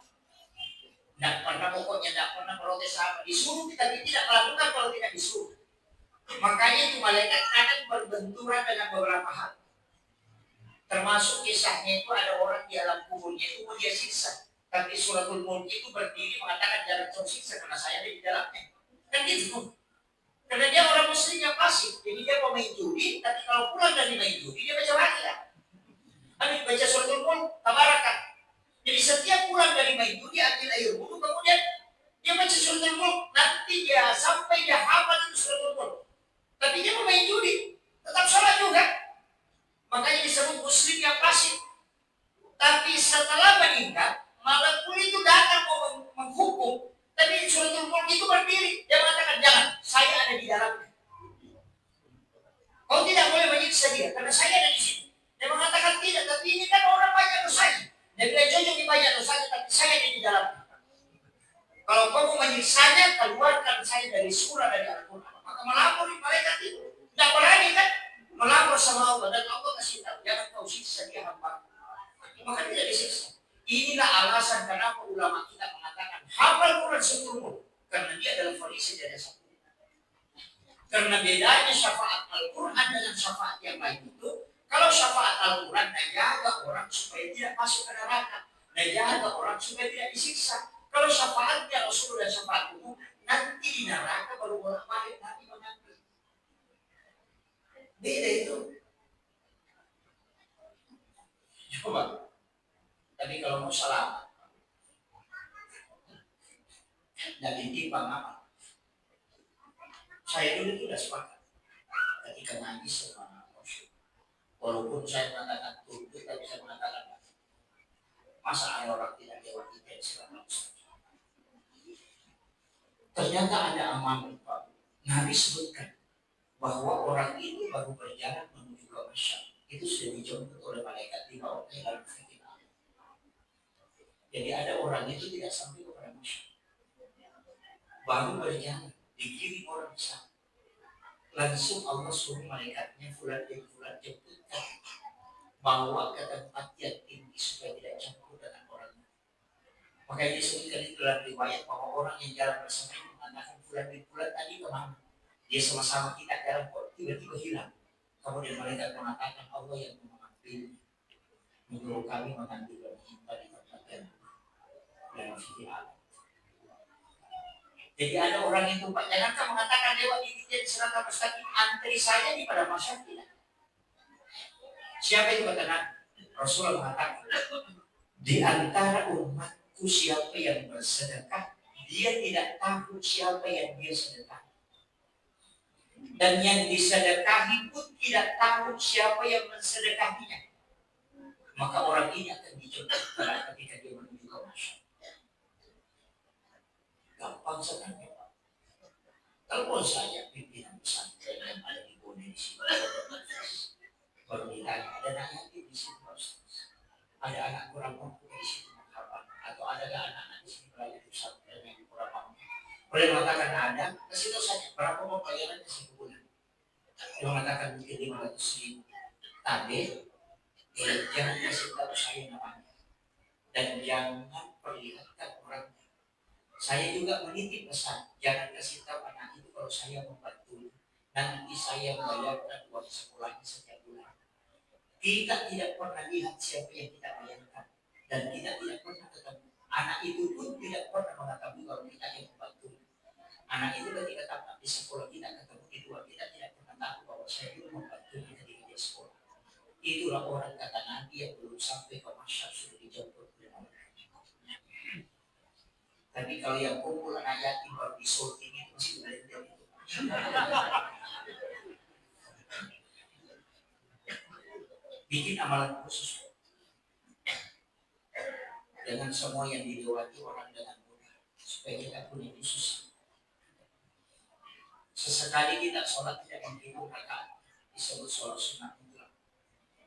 S1: Tidak pernah pokoknya tidak pernah protes apa. Disuruh kita tidak melakukan kalau tidak disuruh. Makanya itu malaikat akan berbenturan dengan beberapa hal. Termasuk kisahnya itu ada orang di alam kuburnya itu mau dia siksa. Tapi Suratul Mulk itu berdiri mengatakan jangan kau siksa karena saya ada di dalamnya. Kan gitu. Karena dia orang muslim yang pasif. Jadi dia mau main judi, tapi kalau pulang dari main judi dia baca wakil. Habis baca Suratul Mulk, tabarakat. Jadi setiap pulang dari main judi ambil air wudu, kemudian dia baca Suratul Mulk. Nanti dia sampai dia hafal itu Suratul Mulk. Tapi dia mau main judi, tetap sholat juga. Makanya disebut muslim yang pasif. Tapi setelah meninggal, malaikat itu datang mau menghukum. Tapi Suratul Mulk itu berdiri. Dia mengatakan jangan, saya ada di dalamnya. Kau tidak boleh menyiksa dia karena saya ada di sini. Dia mengatakan tidak, tapi ini kan orang banyak dosanya. Dia bilang cocok di banyak dosanya, tapi saya ada di dalamnya. Kalau kau mau menyiksanya, keluarkan saya dari surah dari Al-Quran. Maka melapor di malaikat itu. Tidak berani kan? Melapor sama Allah dan Allah kasih tahu jangan kau siksa dia hamba. Maka tidak disiksa. Inilah alasan kenapa ulama kita mengatakan hafal Quran seluruh karena dia adalah farisi dari satu. Karena bedanya syafaat Al-Quran dengan syafaat yang lain itu, kalau syafaat Al-Quran menjaga orang supaya tidak masuk ke neraka, menjaga orang supaya tidak disiksa. Kalau syafaatnya Rasul dan syafaat umum, nanti di neraka baru bolak-balik nanti mengambil. Beda itu. Coba. Tapi kalau mau selamat, tidak ditimbang apa. Saya dulu sudah sepakat ketika ngaji sama Rasul. Walaupun saya mengatakan tunduk, tapi saya mengatakan masa ada orang tidak jawab kita selama ternyata ada amanah Pak. Nabi sebutkan bahwa orang ini baru berjalan menuju ke masyarakat. Itu sudah dijemput oleh malaikat di bawah dalam fikir. Jadi ada orang itu tidak sampai kepada masyarakat. Baru berjalan dikirim orang besar. Langsung Allah suruh malaikatnya fulan jemputkan, bawa ke tempat yang tinggi supaya tidak campur dengan orang. Makanya disebutkan di dalam riwayat bahwa orang yang jalan bersama ini mengatakan fulan tadi kemana? Dia sama-sama kita jalan kok tiba-tiba hilang. Kemudian malaikat mengatakan Allah yang mengambil, menyuruh kami mengambil dan menyimpan di tempat yang dalam fikir Allah. Jadi ada orang itu Pak, jangan mengatakan lewat ini jadi serata mustaqim, antri saja di pada masyarakat tidak. Siapa itu kata Nabi? Rasulullah mengatakan, di antara umatku siapa yang bersedekah, dia tidak tahu siapa yang dia sedekah. Dan yang disedekahi pun tidak tahu siapa yang mensedekahinya. Maka orang ini akan dijemput ketika dia menuju ke masyarakat. Gampang sekali Pak. Telepon saja pimpinan pesantren yang ada di Indonesia. Baru ditanya, ada anak di sini Ustaz. Ada anak kurang mampu di sini kapan? Atau ada anak-anak di sini belajar di pesantren yang kurang mampu? Boleh mengatakan ada, kasih tahu saja berapa mau bayaran kasih bulan. Dia mengatakan mungkin 500.000. Tapi jangan kasih tahu saya namanya dan jangan perlihatkan orangnya. Saya juga menitip pesan, jangan kasih tahu anak itu kalau saya membantu. nanti saya bayarkan uang sekolahnya setiap bulan. Kita tidak pernah lihat siapa yang kita bayarkan, dan kita tidak pernah ketemu. Anak itu pun tidak pernah mengetahui kalau kita yang membantu. Anak itu ketika tamat di sekolah kita ketemu di luar, kita tidak pernah tahu bahwa saya itu membantu kita di sekolah. Itulah orang kata Nabi yang belum sampai ke masyarakat sudah dijemput oleh Allah. Tapi kalau yang kumpul anak yatim baru disorting itu masih belajar itu. Bikin amalan khusus dengan semua yang dilewati orang dengan mudah supaya kita punya khusus. Sesekali kita sholat tidak menghitung rakaat, disebut sholat sunnah mutlak.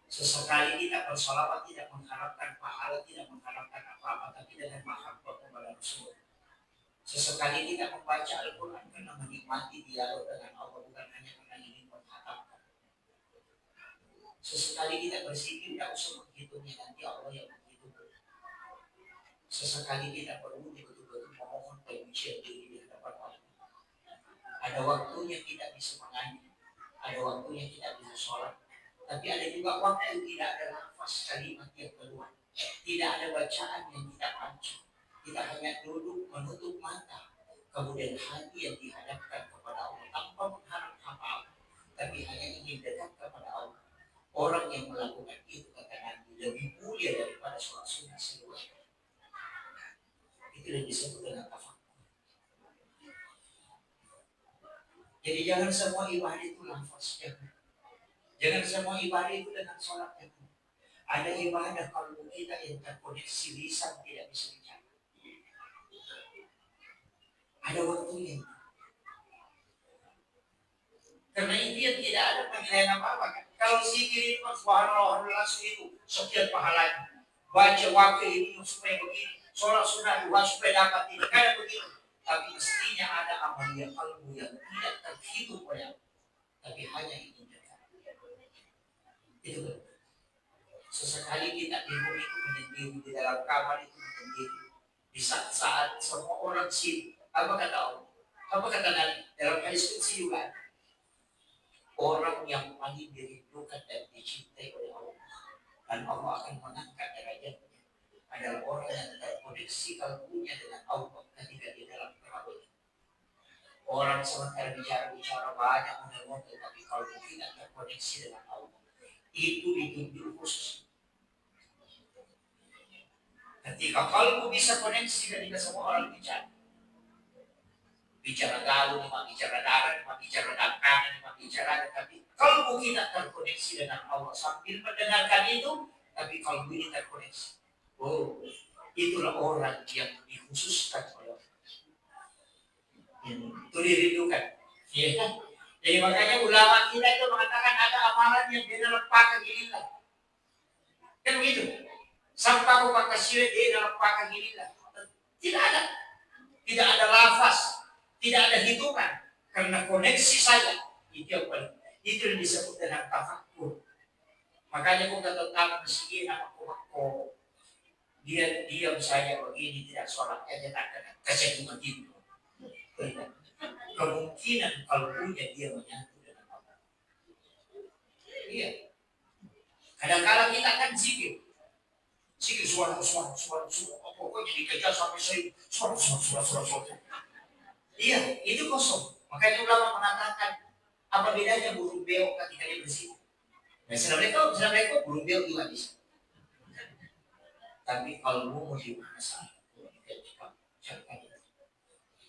S1: Sesekali kita bersolawat tidak mengharapkan pahala, tidak mengharapkan apa-apa, tapi dengan mahabbah kepada Rasul. Sesekali kita membaca Al-Quran karena menikmati dialog dengan Allah, bukan hanya karena ingin menghatamkan. Sesekali kita berzikir tidak usah menghitungnya, nanti Allah yang menghitung. Sesekali kita perlu betul-betul memohon penyucian diri di hadapan Allah. Ada waktunya kita bisa mengaji, ada waktunya kita bisa sholat, tapi ada juga waktu tidak ada nafas kalimat yang keluar, tidak ada bacaan yang kita baca. Kita hanya duduk menutup mata, kemudian hati yang dihadapkan kepada Allah tanpa mengharap apa-apa, tapi hanya ingin dekat kepada Allah. Orang yang melakukan itu kata Nabi lebih mulia daripada sholat sunnah seluruh. Itu yang disebut dengan tafakur. Jadi jangan semua ibadah itu lafaz, jangan semua ibadah itu dengan sholat. Ada ibadah kalau kita yang terkoneksi lisan tidak bisa bicara. Ada waktunya. Karena itu tidak ada penilaian apa-apa kan. Kalau zikir itu subhanallah langsung itu sekian pahalanya. Baca waktu ini supaya begini, sholat sunnah dua supaya dapat ini, kayak begitu. Tapi mestinya ada amal yang kalbu yang tidak terhitung oleh, tapi hanya ingin dekat. Itu betul. Sesekali kita di rumah itu menyendiri, di dalam kamar itu menyendiri. Di saat semua orang sibuk, apa kata Allah? Apa kata Nabi? Dalam hadis qudsi juga, orang yang paling dirindukan dan dicintai oleh Allah, dan Allah akan mengangkat derajatnya, adalah orang yang terkoneksi kalbunya dengan Allah ketika di dalam perahu. Orang sementara bicara banyak model-model, tapi kalbu tidak terkoneksi dengan Allah, itu ditunjuk khusus. Ketika kalbu bisa koneksi ketika semua orang bicara gaul, bicara darah, bicara dagangan, bicara, tapi kalbu kita terkoneksi dengan Allah sambil mendengarkan itu, tapi kalbu ini terkoneksi. Oh, itulah orang yang dikhususkan oleh Allah. Itu dirindukan. Ya kan? Jadi makanya ulama kita itu mengatakan ada amalan yang di dalam pakah gilillah. Kan begitu? Sampai pakah syirik di dalam pakah gilillah. Tidak ada lafaz, tidak ada hitungan, karena koneksi saja. Itu yang paling, itu yang disebut dengan tafakur. Makanya kita tetap meski aku dia diam saja begini, tidak sholat aja, tak ada kecenderungan gitu. Kemungkinan kalbunya dia menyatu dengan Allah. Iya. Kadang-kadang kita kan zikir suara, pokoknya dikejar sampai suara. Iya, itu kosong. Makanya ulama mengatakan apa bedanya burung beo ketika dia bersih? Nah, Assalamualaikum, burung beo juga bisa. Tapi kalau mau di mana saja,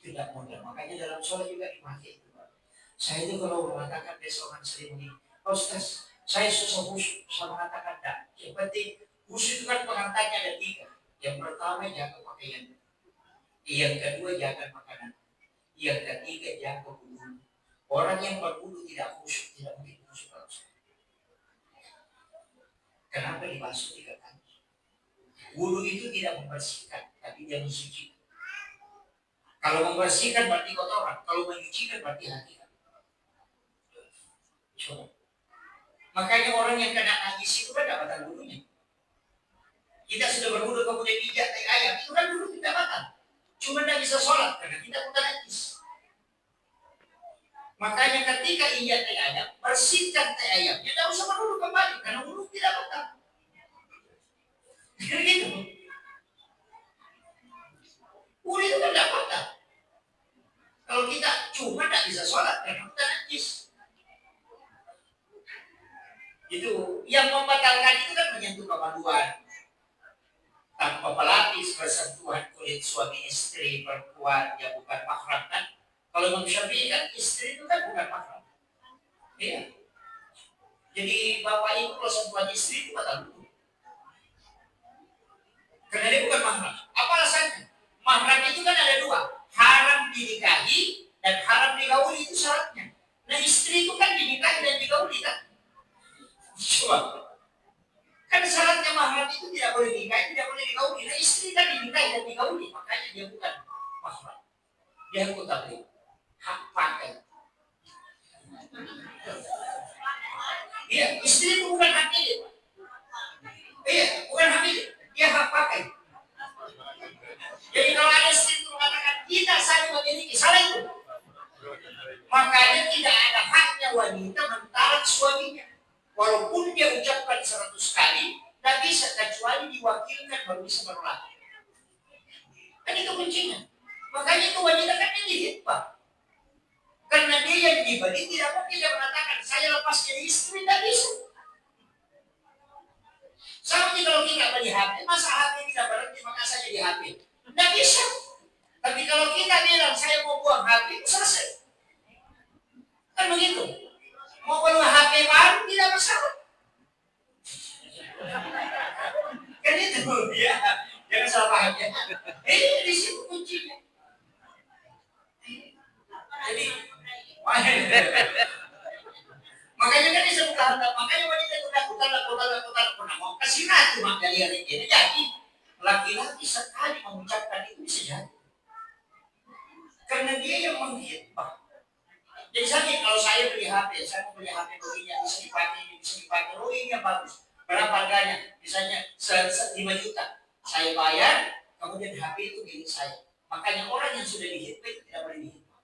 S1: tidak mudah. Makanya dalam sholat juga dipakai. Saya itu kalau mengatakan besokan sering ini, Ustaz, saya susah khusyuk. Saya mengatakan tidak. Yang penting khusyuk itu kan pengantarnya ada 3. Yang pertama jaga pakaian. Yang kedua jaga makanan. Yang ketiga jaga wudu. Orang yang berwudu tidak khusyuk, tidak mungkin khusyuk kalau sholat. Kenapa dibasuh 3 kali? Wudu itu tidak membersihkan, tapi dia mensucikan. Kalau membersihkan berarti kotoran, kalau menyucikan berarti hati. Coba. Makanya orang yang kena najis itu kan dapat wudunya. Kita sudah berwudu kemudian pijat tai ayam, itu kan wudu tidak batal. Cuma tidak bisa sholat karena kita bukan najis. Makanya ketika ia teh ayam, bersihkan teh ayamnya, tidak usah menurut kembali, karena urut tidak bakal. Gitu. Urut itu kan tidak bakal. Kalau kita cuma tidak bisa sholat, karena kita najis. Itu yang membatalkan itu kan menyentuh kemaluan, tanpa pelapis, bersentuhan kulit suami istri, perempuan yang bukan mahram kan. Kalau Imam Syafi'i kan istri itu kan bukan mahram. Iya. Jadi bapak ibu kalau sentuhan istri itu batal dulu. Karena dia bukan mahram. Apa alasannya? Mahram itu kan ada dua, haram dinikahi dan haram digauli, itu syaratnya. Nah istri itu kan dinikahi dan digauli kan. Coba. Kan syaratnya mahram itu tidak boleh dinikahi, tidak boleh digauli. Nah istri kan dinikahi dan digauli, makanya dia bukan mahram. Dia anggota hak pakai. Iya, istri itu bukan hak milik. Iya, bukan hak milik. Dia hak pakai. Jadi kalau ada istri itu mengatakan kita saling memiliki, salah itu. Makanya tidak ada haknya wanita mentalak suaminya. Walaupun dia ucapkan 100 kali, tidak bisa kecuali diwakilkan baru bisa berlaku. Kan itu kuncinya. Makanya itu wanita kan yang Pak. Karena dia yang dibeli tidak mungkin dia mengatakan saya lepas jadi istri, tidak bisa. Sama kalau kita beli HP, masa HP tidak berhenti maka saya jadi HP? Tidak bisa. Tapi kalau kita bilang saya mau buang HP, selesai. Kan begitu. Mau beli HP baru tidak masalah. Kan itu ya. Jangan salah paham ya. Di situ kuncinya. Jadi makanya kan disebut harta, makanya wanita itu lakukan mau kasih ratu maka dia ini jadi laki-laki sekali mengucapkan itu bisa jadi karena dia yang menghibah. Jadi saya kalau saya beli HP, saya mau beli HP begini bisa dipakai, oh ini yang bagus, berapa harganya? Misalnya 5 juta, saya bayar, kemudian HP itu milik saya. Makanya orang yang sudah dihibah itu tidak boleh dihibah.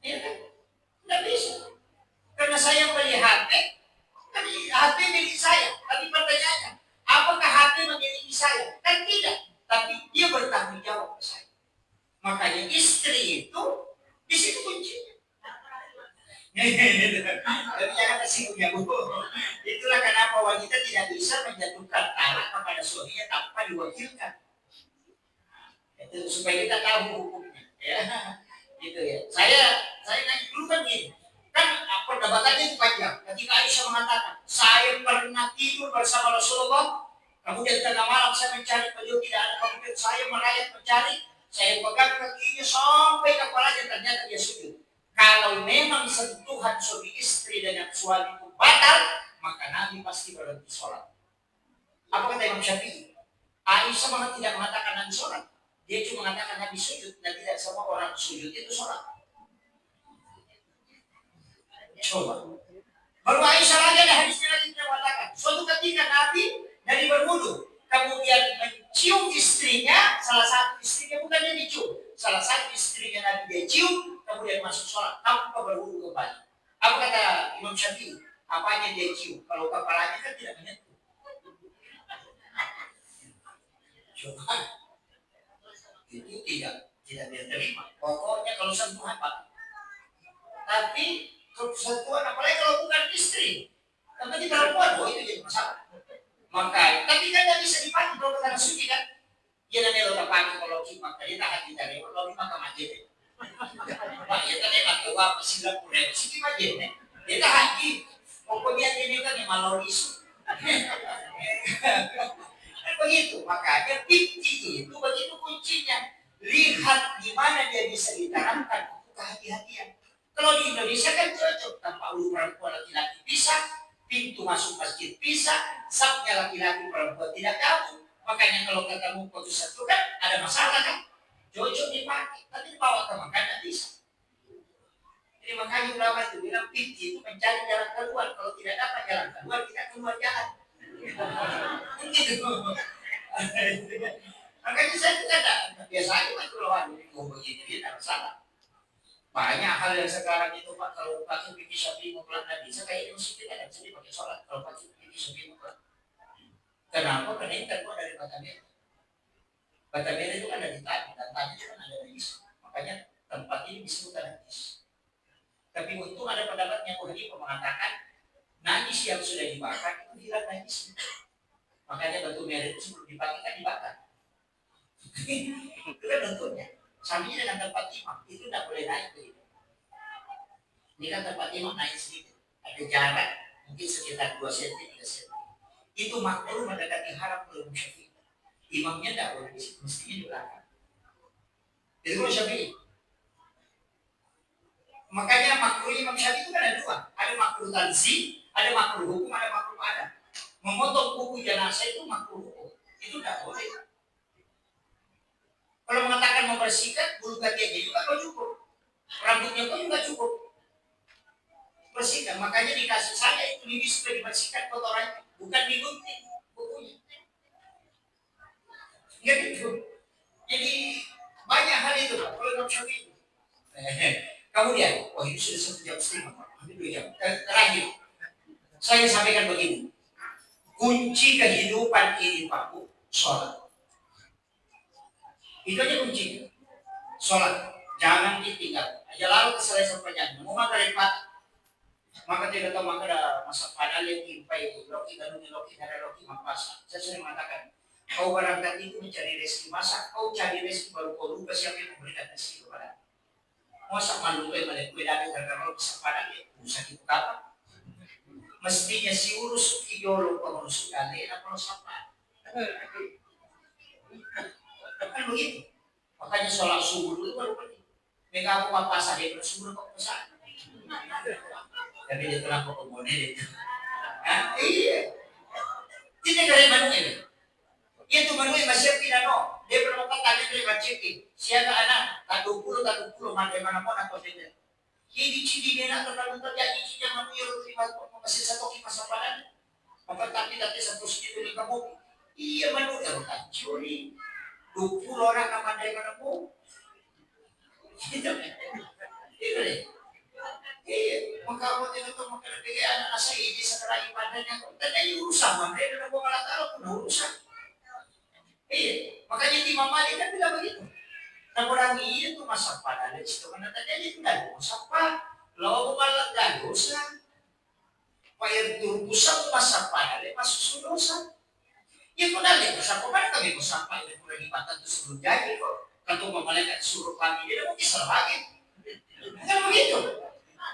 S1: Iya kan? Tidak bisa. Karena saya beli HP, kan HP milik saya. Tapi pertanyaannya, apakah HP memiliki saya? Kan tidak. Tapi dia bertanggung jawab ke saya. Makanya istri itu di situ kuncinya. Jadi jangan tersinggung ya Bu. Itulah kenapa wanita tidak bisa menjatuhkan talak kepada suaminya tanpa diwakilkan. Itu supaya kita tahu hukumnya. Ya, gitu ya. Saya nanya dulu kan gini. Kan perdebatannya itu panjang. Ketika Aisyah mengatakan, saya pernah tidur bersama Rasulullah, kemudian tengah malam saya mencari beliau tidak ada, kemudian saya merayap mencari, saya pegang kakinya sampai kepalanya, ternyata dia sujud. Kalau memang sentuhan suami istri dengan suami itu batal, maka Nabi pasti berhenti sholat. Apa kata Imam Syafi'i? Aisyah tidak mengatakan Nabi sholat, dia cuma mengatakan Nabi sujud, dan tidak semua orang sujud itu sholat. Coba. Baru Aisyah lagi ada hadisnya lagi yang mengatakan, suatu ketika Nabi dari berwudu, kemudian mencium istrinya, salah satu istrinya bukan dia dicium, salah satu istrinya Nabi dia cium, kemudian masuk sholat tanpa berwudu kembali. Apa kata Imam Syafi'i? Apanya dia cium? Kalau kepalanya kan tidak menyentuh. Coba. Itu tidak dia terima. Pokoknya kalau sentuhan Pak. Tapi sentuhan apalagi kalau bukan istri, tapi perempuan, itu jadi masalah. Maka tapi kan tidak bisa dipakai kalau kita suci kan. Dia nanti lo pakai kalau kita tadi tak hati dari kalau kita mati deh. Pak ya tadi nak coba pesilat pun sih aja nih. Dia tak hati. Pokoknya ini kan yang malu isu. Kan begitu. Makanya pinci itu begitu kuncinya. Lihat di mana dia bisa diterapkan kehati-hatian. Kalau di Indonesia kan cocok, tanpa ulu perempuan laki-laki bisa, pintu masuk masjid bisa, sapnya laki-laki perempuan tidak tahu. Makanya kalau ketemu foto satu kan ada masalah kan, cocok dipakai, tapi dibawa ke makan tidak bisa. Jadi makanya ulama itu bilang pintu itu mencari jalan keluar, kalau tidak dapat jalan keluar kita keluar jalan. Begitu. Makanya saya tidak ada biasa aja mas keluar, begini tidak masalah. Banyak hal yang sekarang itu Pak, kalau pakai fikih Syafi'i mutlak nggak bisa, kayak musik kita nggak bisa dipakai sholat kalau pakai fikih Syafi'i mutlak. Kenapa? Karena ini kan dari Batamera. Batamera itu kan ada di tadi, dan tadi itu kan ada najis. Makanya tempat ini disebut najis. Tapi untung ada pendapat yang Hanifah mengatakan najis yang sudah dibakar itu hilang najis. Makanya batu merah itu sebelum dipakai kan dibakar. Itu kan bentuknya. Sambil dengan tempat imam itu tidak boleh naik begitu. Ini kan tempat imam naik sedikit, ada jarak mungkin sekitar 2 cm 3 cm. Itu makruh mendekati haram menurut Syafi'i. Imamnya tidak boleh di situ, mestinya di belakang. Itu menurut Syafi'i. Makanya makruh Imam Syafi'i itu kan ada dua, ada makruh tanzih, ada makruh hukum, ada makruh adat. Memotong kuku jenazah itu makruh hukum, itu tidak boleh. Kalau mengatakan membersihkan, bulu kaki juga kau cukup, rambutnya kau juga cukup bersihkan. Makanya dikasih saya itu ini sudah dibersihkan kotorannya, bukan digunting kukunya. Ya gitu. Jadi banyak hal itu Pak, kalau Imam Syafi'i. Kemudian, oh ini sudah 1 jam 1/2, hampir 2 jam. Terakhir, saya sampaikan begini, kunci kehidupan ini Pak Bu, sholat. Itu aja kuncinya. Sholat, jangan ditinggal. Aja lalu keselesaian perjalanan. Mau makan empat, maka tidak tahu maka ada masa padahal yang timpai loki galungi loki dari loki mampas. Saya sering mengatakan, kau barangkali itu mencari rezeki, masa kau cari rezeki baru kau lupa siapa yang memberikan rezeki kepada. Masa malu kau yang kue dari karena bisa padahal ya usah itu kapan. Mestinya si urus idolo pengurus kali apa siapa. Kan begitu. Makanya sholat subuh itu baru penting. Mereka aku apa saja bersubuh kok besar. Tapi dia telah kok kemudian itu. Iya. Tidak dari mana ini. Itu manusia masih tidak no. Dia berapa kali dari macam siapa anak tak 20 mana pun aku tidak. Jadi ciri dia nak terlalu terjadi yang manusia terima masih satu masa padan. Maka tapi satu segitu di kamu. Iya manusia kan curi. 20 orang nama dari mana pun. Itu deh. Iya, maka aku tidak tahu maka dari anak saya ini setelah ibadahnya. Dan ini urusan mereka dan bukan tahu pun urusan. Iya, makanya Imam Malik kan bilang begitu. Nah orang itu masa pada itu mana tadi itu tidak dosa pak. Lalu malah tidak dosa. Payah turbusan masa pada masuk dosa. Ya kau dah lihat dosa kau mana kami dosa apa yang kurang ibatan itu sebelum jadi kok. Kalau malaikat suruh kami dia mungkin salah lagi. Bukan begitu.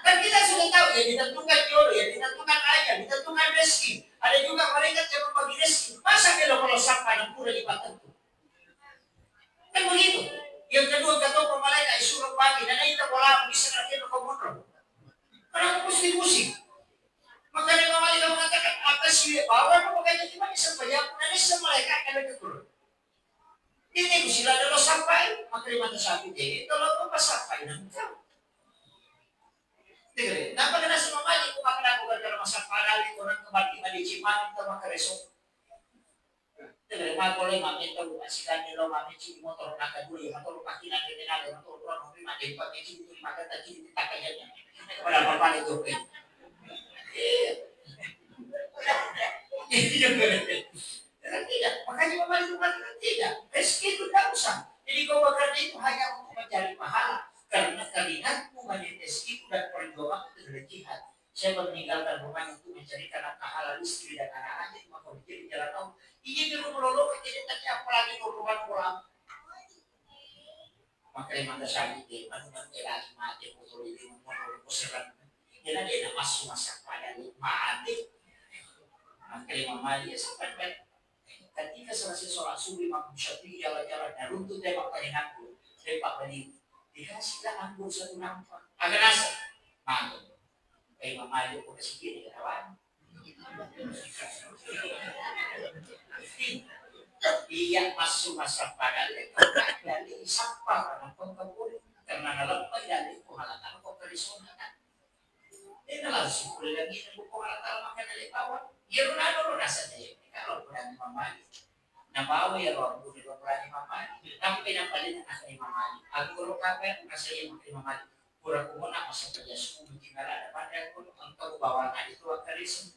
S1: Kan kita sudah tahu ya ditentukan jodoh ya ditentukan ayah ditentukan rezeki. Ada juga malaikat yang membagi rezeki. Masa kalau sampai dan kurang ibatan itu. Kan begitu. Yang kedua kata malaikat suruh pagi dan itu bola bisa nanti ke komodo. Karena pusing-pusing. Makanya malaikat mengatakan atas sih bawah makanya cuma bisa bayar dan ini malaikat ada keturun. Ini sila adalah sampai maka di mata sapi deh. Kalau apa sampai nanti. Kenapa kena semua mali kung makana ko kalau masa parali ko ng kembali ciman itu maka resok. Mga kolay mami ito asikan nilo mami ci motor nakaduli motor pati na dinala motor ron mo mami pati ci itu maganda ci ditakayan niya. Wala pa pala ito. Tidak, makanya memang itu tidak. Rezeki itu tidak usah. Jadi kau bekerja itu hanya untuk mencari pahala. Karena keringatmu menjadi rezeki dan perjuangan itu adalah jihad. Saya meninggalkan rumah untuk mencarikan nafkah halal istri dan anak-anaknya maka menjadi jalan Allah. Iya dulu melolong kejadiannya apalagi rumah orang. Maka yang mana sakit dia, mana lagi mati motor ini motor poseran. Jadi dia masuk masa pada mati. Maka yang mama dia sempat ketika selesai sholat subuh Imam Syafi'i jalan-jalan dan runtut tembak paling anggur tembak balik dikasihlah anggur satu nampak agak rasa mantap Imam Malik udah segini kawan iya masuk masa pada dari siapa karena pengkabur karena dalam dari penghalatan kok kerisonatan ini langsung boleh lagi penghalatan makan dari bawah ya udah rasanya kalau berani Imam Malik nabawi ya roh bukan berani Imam Malik tapi kenapa dia nak Imam Malik aku kalau kapan saya yang Imam Malik kurang kumuna masa pajasu tinggal ada pada pun untuk bawa itu akaris.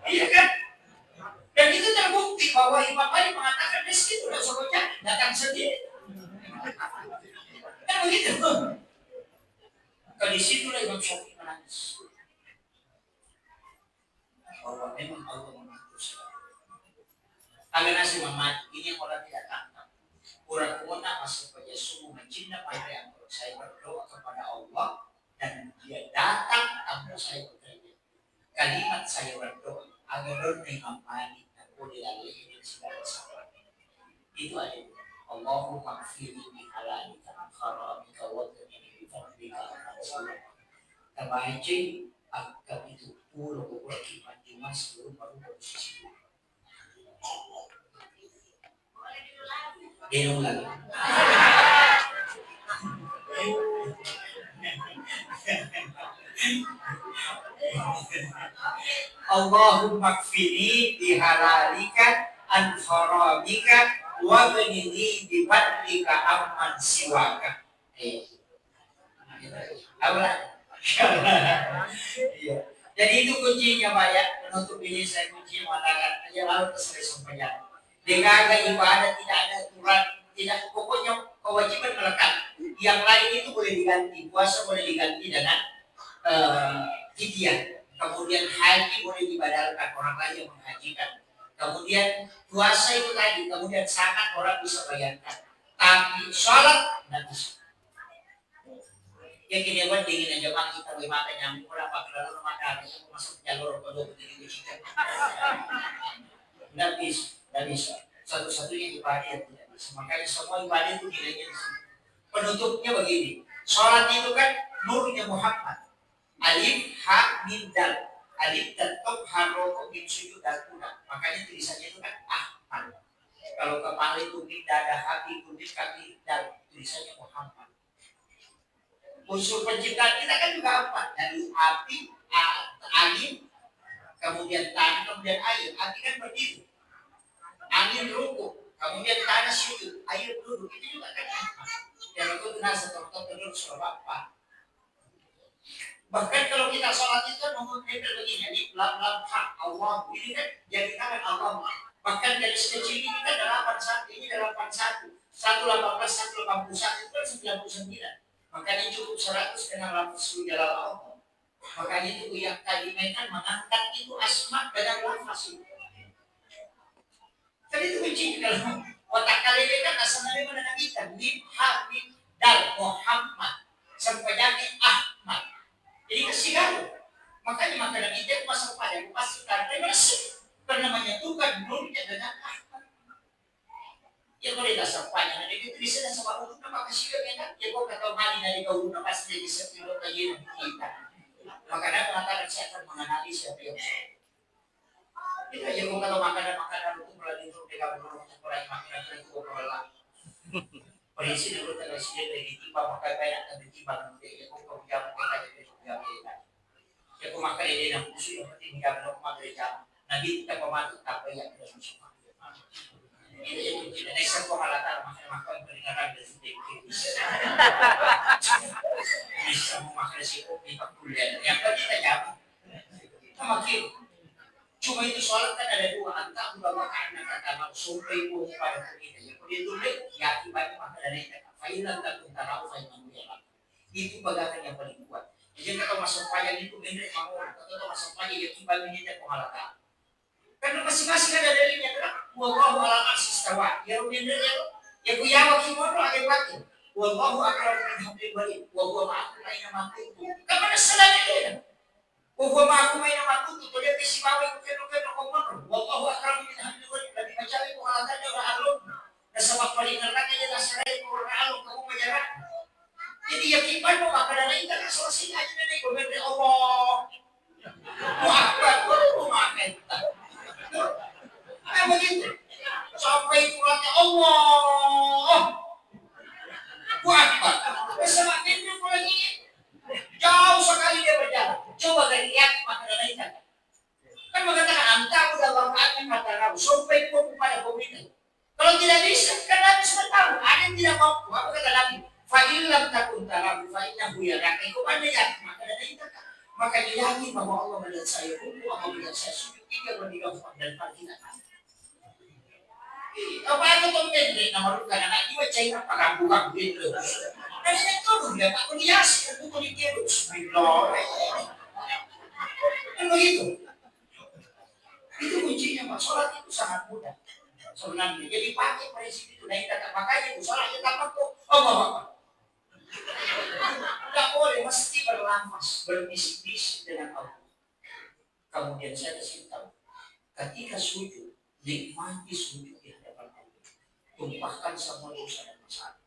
S1: Iya kan? Dan itu terbukti bahwa Imam Ali mengatakan di situ Rasulullah datang sendiri. Kan begitu. Kalau di situ Imam Syafi'i menangis. Bahwa memang Allah mengatur segala. Agar nasi Muhammad ini yang orang tidak tangkap. Kurang kumuna masuk pada subuh mencinta pada yang saya berdoa kepada Allah dan dia datang tanpa saya bertanya. Kalimat saya berdoa agar Nabi Muhammad boleh lagi ini segala salah. Itu aja. Allahumma gfirli bi halalika min haramika wa qini bi fadlika an salih. Tabaci akan itu pura pura kimat dimas belum baru posisi. Minum lagi. Allahumma kfini bihalalika an haramika wa ghnini bi fadlika amman siwaka. Iya. Jadi itu kuncinya Pak ya. Menutup ini saya kunci mengatakan aja lalu selesai sampainya. Dengan ibadah tidak ada aturan, tidak pokoknya kewajiban melekat. Yang lain itu boleh diganti, puasa boleh diganti dengan fidyah. Kemudian haji boleh dibadalkan, orang lain yang menghajikan. Kemudian puasa itu tadi, kemudian zakat orang bisa bayarkan. Tapi sholat tidak bisa. Yang kinewan dingin aja bang kita makan nyamuk orang pakai lalu makan masuk jalur kodok begini begini. Tidak bisa. Satu-satunya ibadah yang tidak bisa. Makanya semua ibadah itu nilainya di sini. Penutupnya begini. Sholat itu kan nurnya Muhammad. Alif, ha, min, dal. Alif dan top, haroko, min, sujud, dan kuda. Makanya tulisannya itu kan Ahmad. Kalau kepala itu min, dada, hati, kulit, kaki, dal. Tulisannya Muhammad. Unsur penciptaan kita kan juga apa? Dari api, angin, kemudian tanah, kemudian air. Api kan berdiri. Angin rukuk, kemudian tanah sujud, air duduk. Itu juga kan apa? Yang itu benar setorong terus surah apa? Bahkan kalau kita sholat itu kan mengutip begini, ini lam hak Allah. Ini kan jadi tangan Allah. Bahkan dari sekecil ini kan 81, ini 81. 118, 181 itu kan 99. Makanya cukup 100 dengan lafaz jalal Allah. Makanya itu yang tadi mainkan mengangkat itu asma dengan lafaz itu. Tadi itu kunci kalau otak kalian kan asalnya mana kita lim ha mim dal Muhammad sampai jadi Ahmad. Jadi kasih garu. Makanya makanan itu masuk pada pasti karena masuk karena menyatukan nurnya dengan Ahmad. Ya kalau tidak sampai yang ada itu bisa dan sama urut nama kesian kan ya kok kata mali dari kau urut pasti jadi sepuluh lagi kita makanya mengatakan saya akan mengenali siapa yang kita aja kok kata makanan itu melalui itu mereka menurut orang makanan itu kepala polisi dulu terus dia lagi tiba pakai banyak dan tiba nanti ya kok kau jam kita jadi jam kita ya kok makan ini yang khusus yang penting jam nak makan jam nanti kita pematu tak banyak kita semua ini tidak bisa menghalalkan makan pendengaran dan sedikit bisa memakai si kopi kuliah yang tadi kita jawab kita makin cuma itu soal kan ada dua antara bahwa karena kata sampai pun pada kita ya kalau itu ya akibatnya makanan itu failan tak tentara failan itu bagaimana yang paling kuat jadi kalau masuk payah itu benar mau atau masuk payah ya kibatnya tidak menghalalkan karena masing-masing ada dalilnya kan wallahu ala arsis tawa ya benar ya kuyawa kimono ada batin wallahu aqrabu min hablil warid wa huwa ma'akum aina ma kuntum kemana salahnya dia wa huwa ma'akum aina ma kuntum dia kesibawi keno komono wallahu aqrabu min hablil warid lebih macam itu alasannya orang alum dan sama palingan lagi dia nasarai orang alum kamu menjarak jadi yakin mau makanan lain kan selesai aja dari benar Allah wah aku makan begitu sampai pulang Allah Akbar semakin lagi jauh sekali dia berjalan coba lihat makanan lain kan mengatakan anta udah bangkakan makanan sampai pun pada pemerintah lam takun tarahu fa innahu yaraka. Kung ano yan, makakita ka. Maka yakin bahwa Allah melihat saya, Allah melihat saya, sujud 3 meninggal dan paghinaan. Paano itong pende na marunong ka na iba China pagkabuhag din lo. Kasi nagtulog yan, ako niyasi, at tutulig yan. Lord. Ano ito? Itu kuncinya, Mas. Sholat itu sangat mudah. Sebenarnya, jadi pakai prinsip itu. Nah, kita makanya itu sholat kita pakai. Oh, tidak boleh, mesti berlamas, berbisik-bisik dengan Allah. Kemudian saya kasih tahu, ketika sujud, nikmati sujud di hadapan Allah. Tumpahkan semua dosa dan masalah.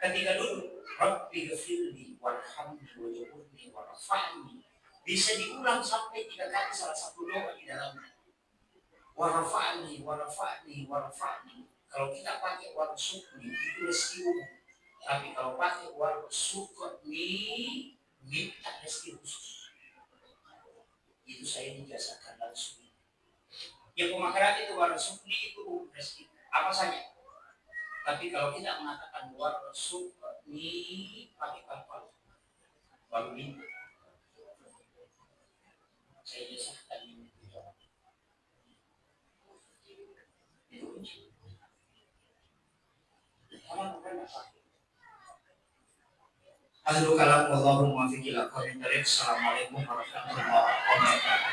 S1: Ketika dulu, Rabbi ghafirli warhamni wajhurni warfa'ni. Bisa diulang sampai 3 kali salah satu doa di dalamnya. Warfa'ni, warfa'ni, warfa'ni. Kalau kita pakai warfa'ni, itu rezeki umum. Tapi kalau pakai warfa'ni, minta rezeki khusus. Itu saya dijasakan langsung. Ya pemakaran itu warfa'ni itu umum rezeki. Apa saja. Tapi kalau kita mengatakan warfa'ni, pakai kapal. Baru minta. Saya jasakan ini. Itu kunci. Akhirul kalam Allahumma fiqil aqwam. Assalamualaikum warahmatullahi wabarakatuh.